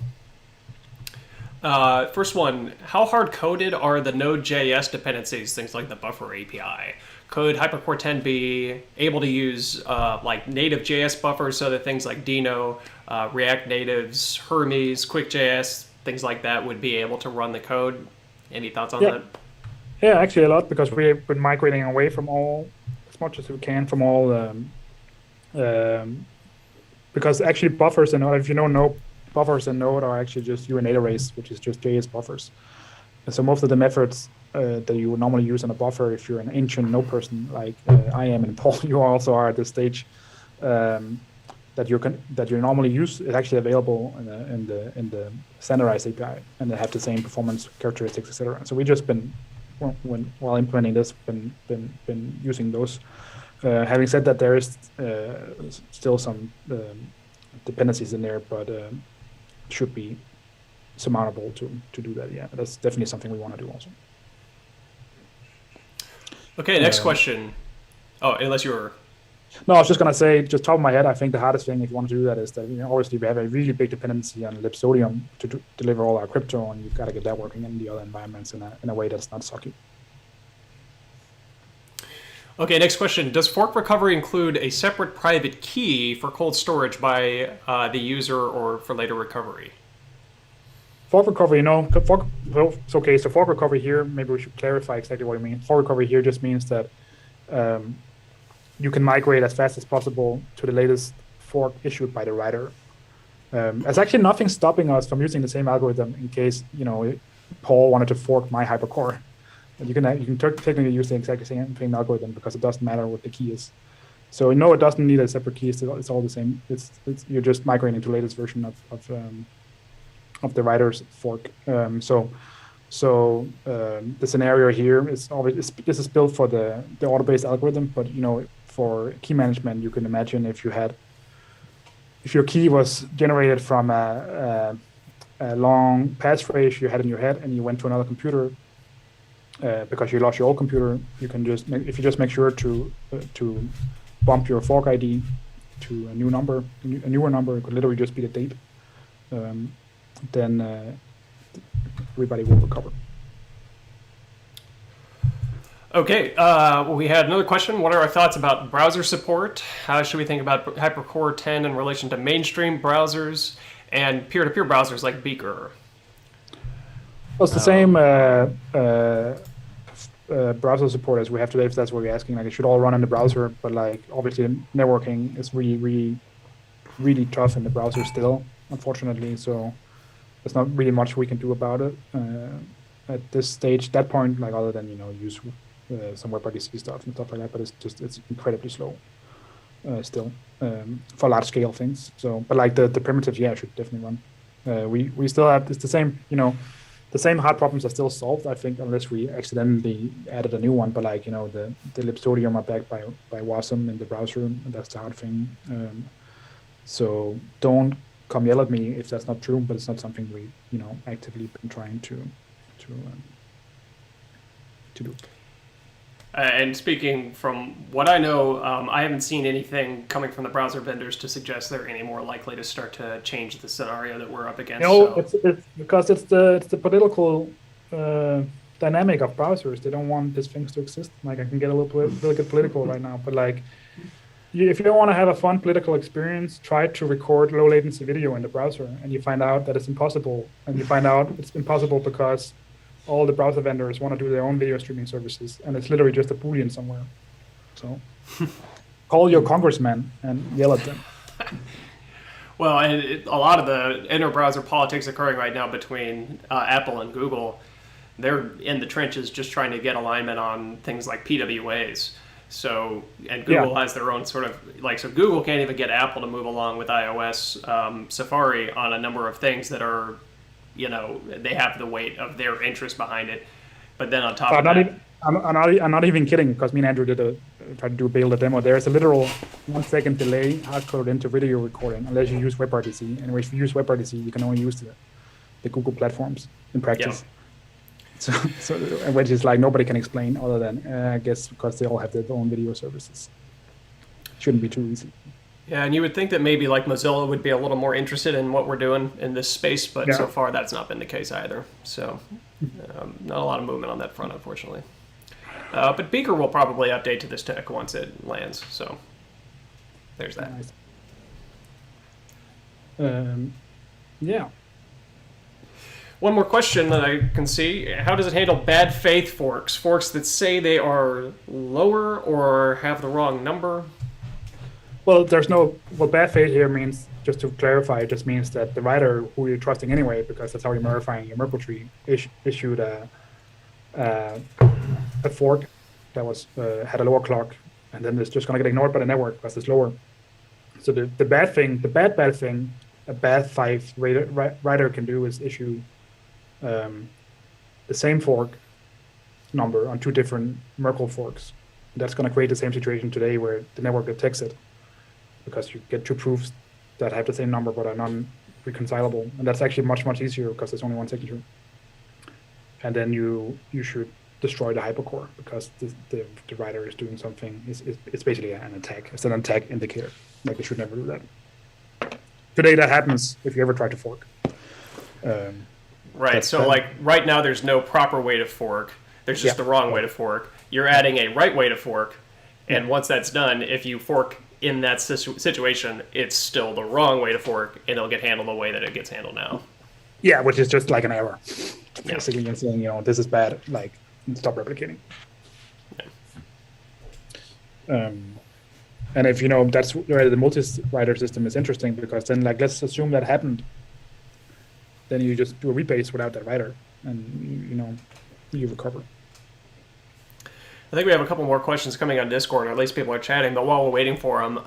First one, how hard-coded are the Node.js dependencies, things like the buffer API? Could Hypercore 10 be able to use like native JS buffers, so that things like Dino, React Natives, Hermes, QuickJS, things like that would be able to run the code? Any thoughts on that? Yeah, actually a lot, because we've been migrating away from all, as much as we can, from all, because actually buffers and Node, if you don't know, buffers and Node are actually just UNA arrays, which is just JS buffers. And so most of the methods that you would normally use on a buffer, if you're an ancient Node person like I am, and Paul, you also are at this stage, that you normally use, is actually available in the standardized API, and they have the same performance characteristics, etc. So we just been, while implementing this, been using those. Having said that, there is still some dependencies in there, but should be surmountable to do that. Yeah, that's definitely something we want to do also. Okay, next question. Oh, unless you were... No, I was just gonna say, just top of my head, I think the hardest thing if you want to do that is that, obviously we have a really big dependency on Libsodium to deliver all our crypto, and you've got to get that working in the other environments in a way that's not sucky. Okay, next question. Does fork recovery include a separate private key for cold storage by the user or for later recovery? Fork recovery, so fork recovery here, maybe we should clarify exactly what I mean. Fork recovery here just means that you can migrate as fast as possible to the latest fork issued by the writer. There's actually nothing stopping us from using the same algorithm in case, Paul wanted to fork my Hypercore. You can technically use the exact same algorithm, because it doesn't matter what the key is. So no, it doesn't need a separate key. It's all the same. You're just migrating to the latest version of the writer's fork. So the scenario here is always, this is built for the auto-based algorithm, but for key management, you can imagine if your key was generated from a long passphrase you had in your head, and you went to another computer because you lost your old computer, you can if you just make sure to bump your fork ID to a newer number, it could literally just be the date. Then everybody will recover. Okay, we had another question. What are our thoughts about browser support? How should we think about Hypercore 10 in relation to mainstream browsers and peer-to-peer browsers like Beaker? Well, it's the same browser support as we have today, if that's what you're asking. Like, it should all run in the browser, but obviously networking is really, really, really tough in the browser still, unfortunately. So there's not really much we can do about it at this stage, that point, other than use some WebRTC stuff and stuff like that. But it's incredibly slow still for large scale things. So, but the primitives, yeah, should definitely run. We still have, it's the same, the same hard problems are still solved, I think, unless we accidentally added a new one. But the Libsodium are backed by Wasm in the browser, and that's the hard thing. So don't come yell at me if that's not true, but it's not something we actively been trying to do. And speaking from what I know, I haven't seen anything coming from the browser vendors to suggest they're any more likely to start to change the scenario that we're up against. It's because it's the political dynamic of browsers. They don't want these things to exist. I can get a little bit political right now, but if you don't want to have a fun political experience, try to record low latency video in the browser, and you find out that it's impossible. And you find out it's impossible because all the browser vendors want to do their own video streaming services, and it's literally just a Boolean somewhere. So call your congressman and yell at them. Well, and a lot of the inter-browser politics occurring right now between Apple and Google, they're in the trenches just trying to get alignment on things like PWAs. So, and Google has their own sort of, so Google can't even get Apple to move along with iOS Safari on a number of things that are, they have the weight of their interest behind it. But then on top of that... I'm not even kidding, because me and Andrew tried to do a beta demo. There's a literal 1 second delay hard-coded into video recording, unless you use WebRTC. And if you use WebRTC, you can only use the Google platforms in practice. Yeah. So which is nobody can explain other than, I guess, because they all have their own video services. Shouldn't be too easy. Yeah, and you would think that maybe Mozilla would be a little more interested in what we're doing in this space, but so far that's not been the case either. So not a lot of movement on that front, unfortunately. But Beaker will probably update to this tech once it lands. So there's that. Nice. Yeah. One more question that I can see. How does it handle bad faith forks? Forks that say they are lower or have the wrong number? Well, there's no, what bad faith here means, just to clarify, it just means that the writer who you're trusting anyway, because that's how you're verifying your Merkle tree, issued a fork that was had a lower clock, and then it's just going to get ignored by the network because it's lower. So the bad thing a bad faith writer can do is issue the same fork number on two different Merkle forks. That's going to create the same situation today where the network detects it, because you get two proofs that have the same number but are non-reconcilable, and that's actually much easier because there's only one signature. And then you should destroy the hypercore because the writer is doing something. It's basically an attack. It's an attack indicator. Like, you should never do that. Today that happens if you ever try to fork. Right. So like right now, there's no proper way to fork. There's just the wrong way to fork. You're adding a right way to fork, and once that's done, if you fork in that situation, it's still the wrong way to fork, and it'll get handled the way that it gets handled now. Yeah, which is just like an error. Basically, you're saying, this is bad. Like, stop replicating. Yeah. And if that's where the multi-writer system is interesting, because then, like, let's assume that happened. Then you just do a rebase without that writer, and you recover. I think we have a couple more questions coming on Discord, or at least people are chatting, but while we're waiting for them,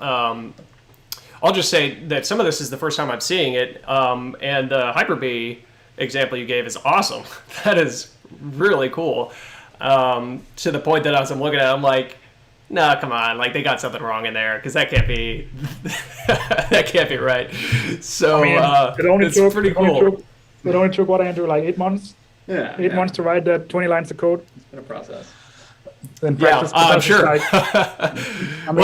I'll just say that some of this is the first time I'm seeing it, and the Hyper-B example you gave is awesome. That is really cool. To the point that as I'm looking at it, I'm like, nah, come on, like, they got something wrong in there, because that can't be that can't be right. So it's pretty cool. It only took, what, Andrew, like 8 months? Yeah. 8 months to write that 20 lines of code? It's been a process. Then I'm sure. Well,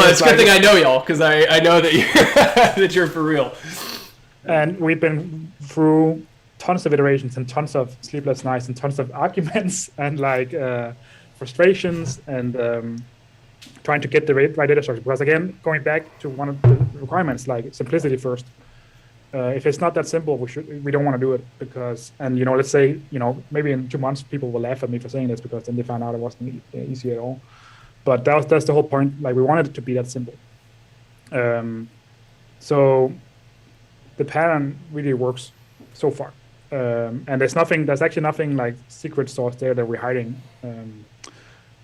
it's a good thing I know y'all, because I know that you're, that you're for real. And we've been through tons of iterations and tons of sleepless nights and tons of arguments and like frustrations and trying to get the right data structure. Because again, going back to one of the requirements, like simplicity first. If it's not that simple, we don't want to do it because, and let's say, maybe in 2 months people will laugh at me for saying this because then they found out it wasn't easy at all. But that's the whole point. Like, we wanted it to be that simple. So the pattern really works so far. And there's actually nothing like secret sauce there that we're hiding.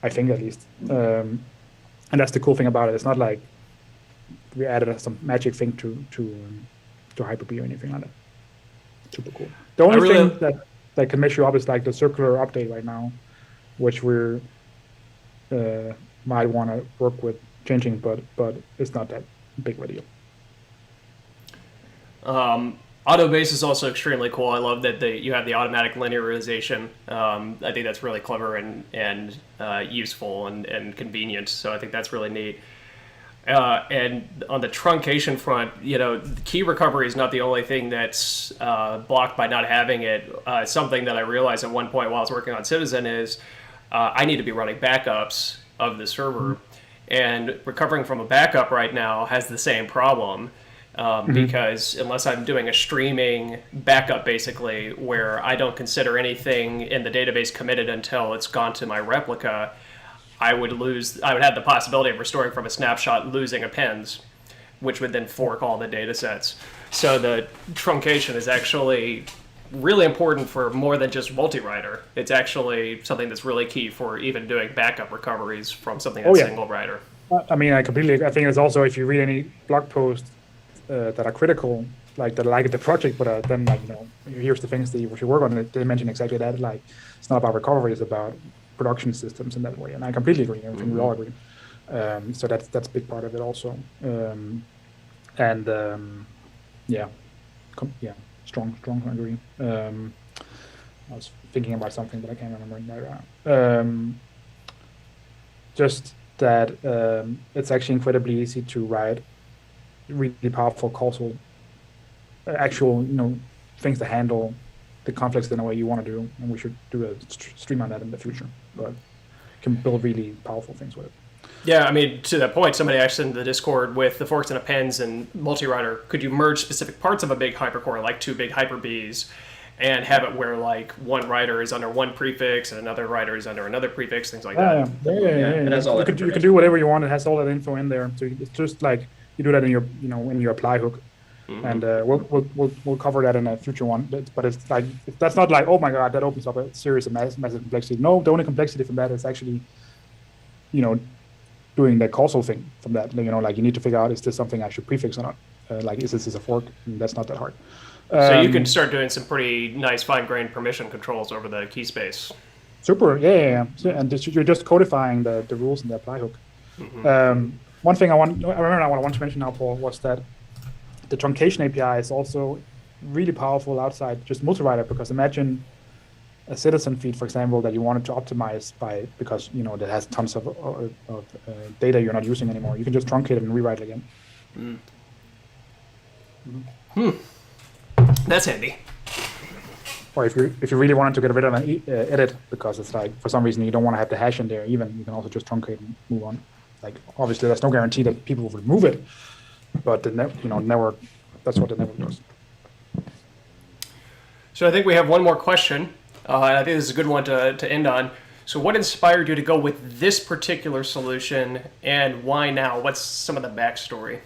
I think, at least. And that's the cool thing about it. It's not like we added some magic thing to Hyper-B or anything like that. Super cool. The only thing that can mess you up is like the circular update right now, which we're might want to work with changing, but it's not that big of a deal. Autobase is also extremely cool. I love that you have the automatic linearization. I think that's really clever and useful and convenient. So I think that's really neat. And on the truncation front, the key recovery is not the only thing that's blocked by not having it. Something that I realized at one point while I was working on Citizen is I need to be running backups of the server. And recovering from a backup right now has the same problem because unless I'm doing a streaming backup, basically, where I don't consider anything in the database committed until it's gone to my replica, I would have the possibility of restoring from a snapshot, losing appends, which would then fork all the data sets. So the truncation is actually really important for more than just Multiwriter. It's actually something that's really key for even doing backup recoveries from something that's single writer. I mean, I think it's also, if you read any blog posts that are critical, like that like the project, but then here's the things that you should work on. They mention exactly that. Like, it's not about recovery; it's about production systems in that way, and I completely agree. I think we all agree. So that's a big part of it also. Strong agree. I was thinking about something, but I can't remember right now. Just that it's actually incredibly easy to write really powerful causal, actual things to handle the conflicts in a way you want to do, and we should do a stream on that in the future. But can build really powerful things with it. Yeah, I mean, to that point, somebody asked in the Discord with the forks and appends and Multiwriter, could you merge specific parts of a big hypercore, like 2 big Hyper-Bs, and have it where like one writer is under one prefix and another writer is under another prefix, things like Yeah, that. yeah. It has all You that can do whatever you want. It has all that info in there. So it's just like you do that in your, in your apply hook. And we'll cover that in a future one. But it's like, that's not like, oh my God, that opens up a series of massive complexity. No, the only complexity from that is actually, doing the causal thing from that. Like you need to figure out, is this something I should prefix or not? Like, is this a fork? And that's not that hard. So you can start doing some pretty nice fine-grained permission controls over the key space. Super, yeah. And you're just codifying the rules in the apply hook. One thing I want to mention now, Paul, was that the truncation API is also really powerful outside just Multiwriter, because imagine a citizen feed, for example, that you wanted to optimize because that has tons of data you're not using anymore. You can just truncate it and rewrite it again. That's handy. Or if you really wanted to get rid of an edit because it's like for some reason you don't want to have the hash in there, even you can also just truncate and move on. Like obviously there's no guarantee that people will remove it, but the network, that's what the network does. So I think we have one more question. And I think this is a good one to end on. So what inspired you to go with this particular solution, and why now? What's some of the backstory?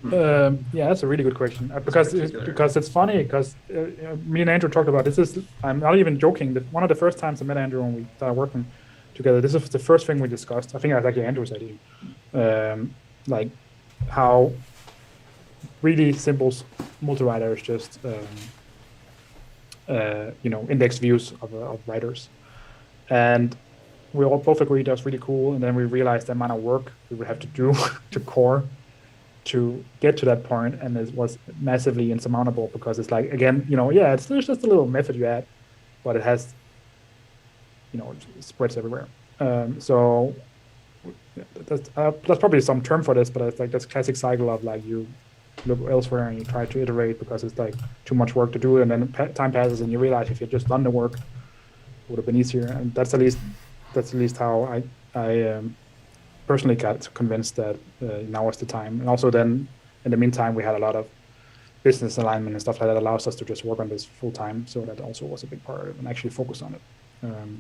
Yeah, that's a really good question. Because it's funny, because me and Andrew talked about this. I'm not even joking, that one of the first times I met Andrew when we started working together, this is the first thing we discussed. I think it was actually Andrew's idea. Like how really simple Multiwriter is just index views of writers, and we all both agreed that's really cool. And then we realized the amount of work we would have to do to core to get to that point, and it was massively insurmountable, because it's like, again, it's just a little method you add, but it has, it spreads everywhere. So that's probably some term for this, but it's like this classic cycle of like you look elsewhere and you try to iterate because it's like too much work to do, and then time passes and you realize if you had just done the work, it would have been easier. And that's at least how I personally got convinced that now was the time. And also then in the meantime we had a lot of business alignment and stuff like that allows us to just work on this full time. So that also was a big part of it, and actually focus on it.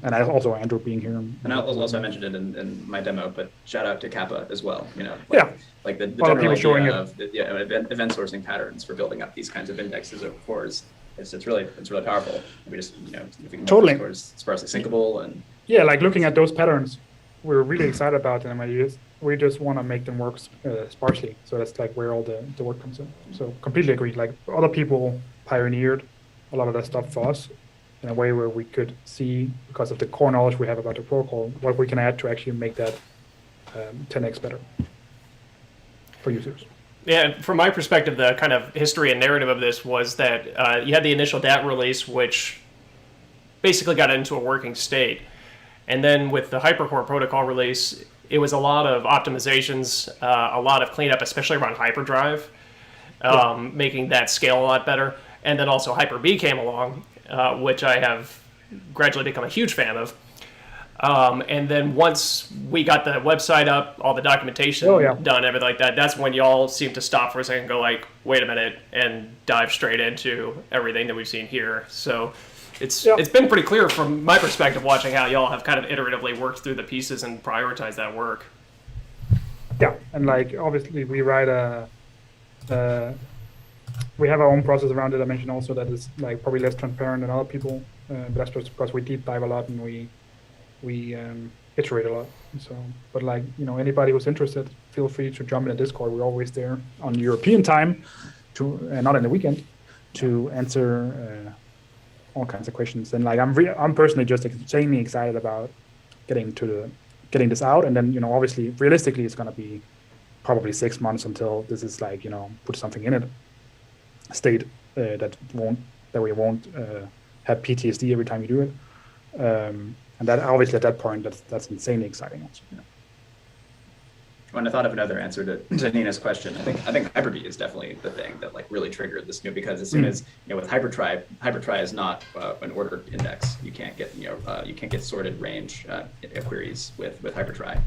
And I also Andrew being here. And I mentioned it in my demo, but shout out to Kappa as well. Like the general idea of event sourcing patterns for building up these kinds of indexes of cores. It's really powerful. We just if we can totally make those sparsely syncable and like looking at those patterns, we're really excited about them. We just want to make them work sparsely. So that's like where all the work comes in. So completely agree. Like other people pioneered a lot of that stuff for us in a way where we could see, because of the core knowledge we have about the protocol, what we can add to actually make that 10x better for users. Yeah, from my perspective, the kind of history and narrative of this was that you had the initial DAT release, which basically got into a working state. And then with the Hypercore protocol release, it was a lot of optimizations, a lot of cleanup, especially around hyperdrive, making that scale a lot better. And then also Hyper-B came along, which I have gradually become a huge fan of. And then once we got the website up, all the documentation done, everything like that, that's when y'all seemed to stop for a second and go like, wait a minute, and dive straight into everything that we've seen here. So it's been pretty clear from my perspective watching how y'all have kind of iteratively worked through the pieces and prioritized that work. Yeah, and like obviously we write we have our own process around it. I mentioned also that is like probably less transparent than other people, but that's just because we deep dive a lot and we iterate a lot. So, but like anybody who's interested, feel free to jump in the Discord. We're always there on European time, not in the weekend, to answer all kinds of questions. And like I'm personally just insanely excited about getting this out. And then obviously realistically it's going to be probably 6 months until this is like put something in it state that we won't have PTSD every time you do it. And that obviously at that point, that's insanely exciting also. When I thought of another answer to Nina's question, I think Hyper-B is definitely the thing that like really triggered this new, because as soon as with Hypertry is not an ordered index. You can't get sorted range queries with Hypertry.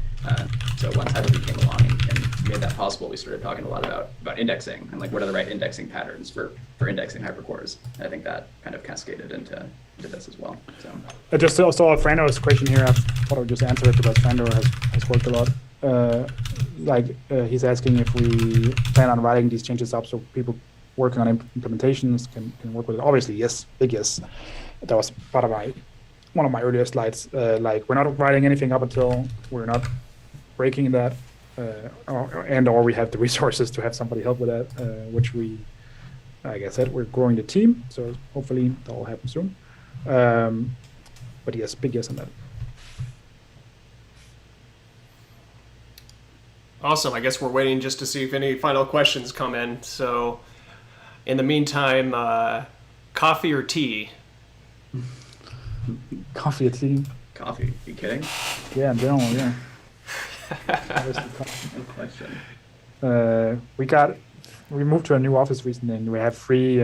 So once Hyper-B came along and made that possible, we started talking a lot about indexing and like what are the right indexing patterns for indexing hypercores. And I think that kind of cascaded into this as well. So I just saw Frando's question here. I thought I would just answer it because Frando has worked a lot. He's asking if we plan on writing these changes up so people working on implementations can work with it. Obviously, yes, big yes. That was part of one of my earlier slides. Like we're not writing anything up until we're not breaking that, or we have the resources to have somebody help with that, which we, like I said, we're growing the team, so hopefully that will happen soon. But yes, big yes on that. Awesome. I guess we're waiting just to see if any final questions come in. So in the meantime, coffee or tea? Coffee or tea? coffee. Are you kidding? Yeah, in general, yeah. No question. We moved to a new office recently, and we have free,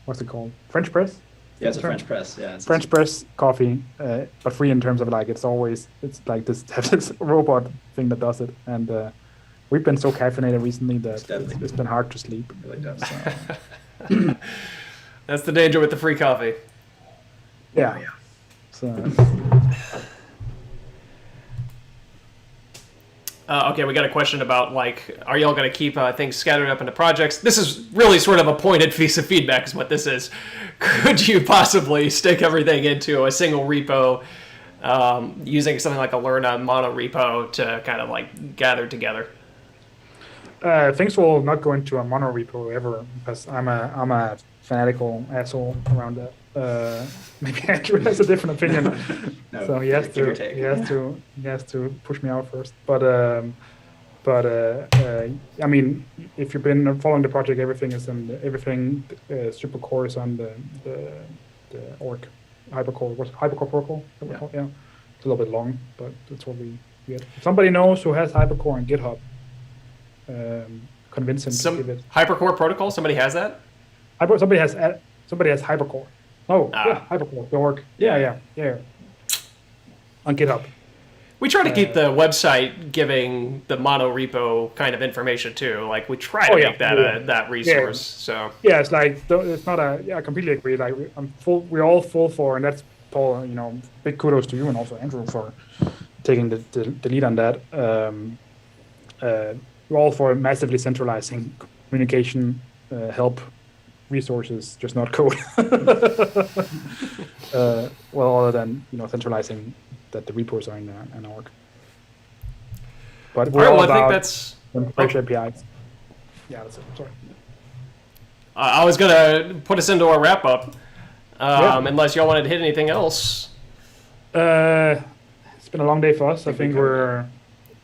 what's it called? French press? Yeah, it's a French press. Yeah, it's French press coffee, but free in terms of like it's like this robot thing that does it, and we've been so caffeinated recently that it's been hard to sleep. It really does. So. That's the danger with the free coffee. Yeah. So. Okay, we got a question about, like, are y'all going to keep things scattered up into projects? This is really sort of a pointed piece of feedback is what this is. Could you possibly stick everything into a single repo using something like a Lerna mono repo to kind of, like, gather together? Things will not go into a mono repo ever because I'm a fanatical asshole around that. Maybe Andrew has a different opinion, No, so he has to push me out first. But I mean, if you've been following the project, everything Supercore is on the org Hypercore. What's Hypercore protocol? Yeah. It's a little bit long, but that's what we get. If somebody knows who has Hypercore on GitHub, convince him to give it. Hypercore protocol? Somebody has that? Somebody has Hypercore. Oh, yeah, Hypercore, the org. Yeah. On GitHub. We try to keep the website giving the mono repo kind of information too. Like we try to make that that resource. So yeah, it's like it's not a. Yeah, I completely agree. Like we're all full for, and that's Paul. You know, big kudos to you and also Andrew for taking the lead on that. We're all for massively centralizing communication, help. Resources, just not code. Other than centralizing that the repos are in an org. But we're all about I think that's APIs. Yeah, that's it. Sorry. I was gonna put us into a wrap up, unless y'all wanted to hit anything else. It's been a long day for us. I think we're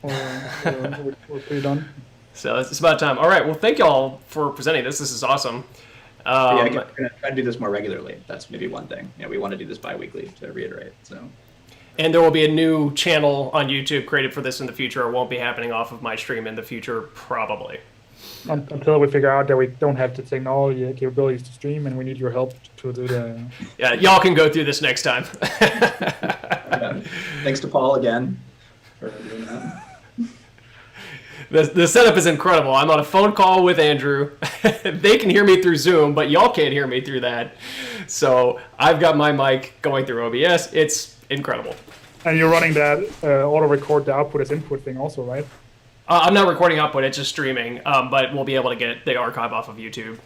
pretty done. So it's about time. All right. Well, thank y'all for presenting this. This is awesome. We're going to try to do this more regularly. That's maybe one thing. We want to do this bi-weekly, to reiterate. So, and there will be a new channel on YouTube created for this in the future. It won't be happening off of my stream in the future, probably. Until we figure out that we don't have the technology capabilities to stream, and we need your help to do the. Yeah, y'all can go through this next time. Thanks to Paul again for doing that. The setup is incredible. I'm on a phone call with Andrew. They can hear me through Zoom, but y'all can't hear me through that. So I've got my mic going through OBS. It's incredible. And you're running that auto record the output as input thing also, right? I'm not recording output. It's just streaming. But we'll be able to get the archive off of YouTube.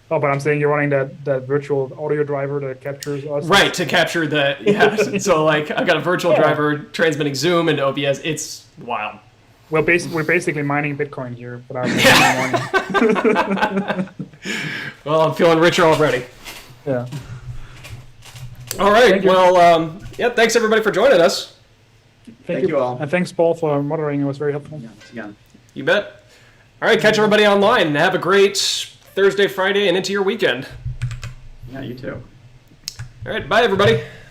Oh, but I'm saying you're running that virtual audio driver that captures us. Right, to capture so like I've got a virtual driver transmitting Zoom into OBS. It's wild. Well, we're basically mining Bitcoin here, but Well, I'm feeling richer already. Yeah. All right. Well, thanks everybody for joining us. Thank you all. And thanks, Paul, for moderating. It was very helpful. Yeah. You bet. All right, catch everybody online. Have a great Thursday, Friday, and into your weekend. Yeah, you too. All right, bye everybody.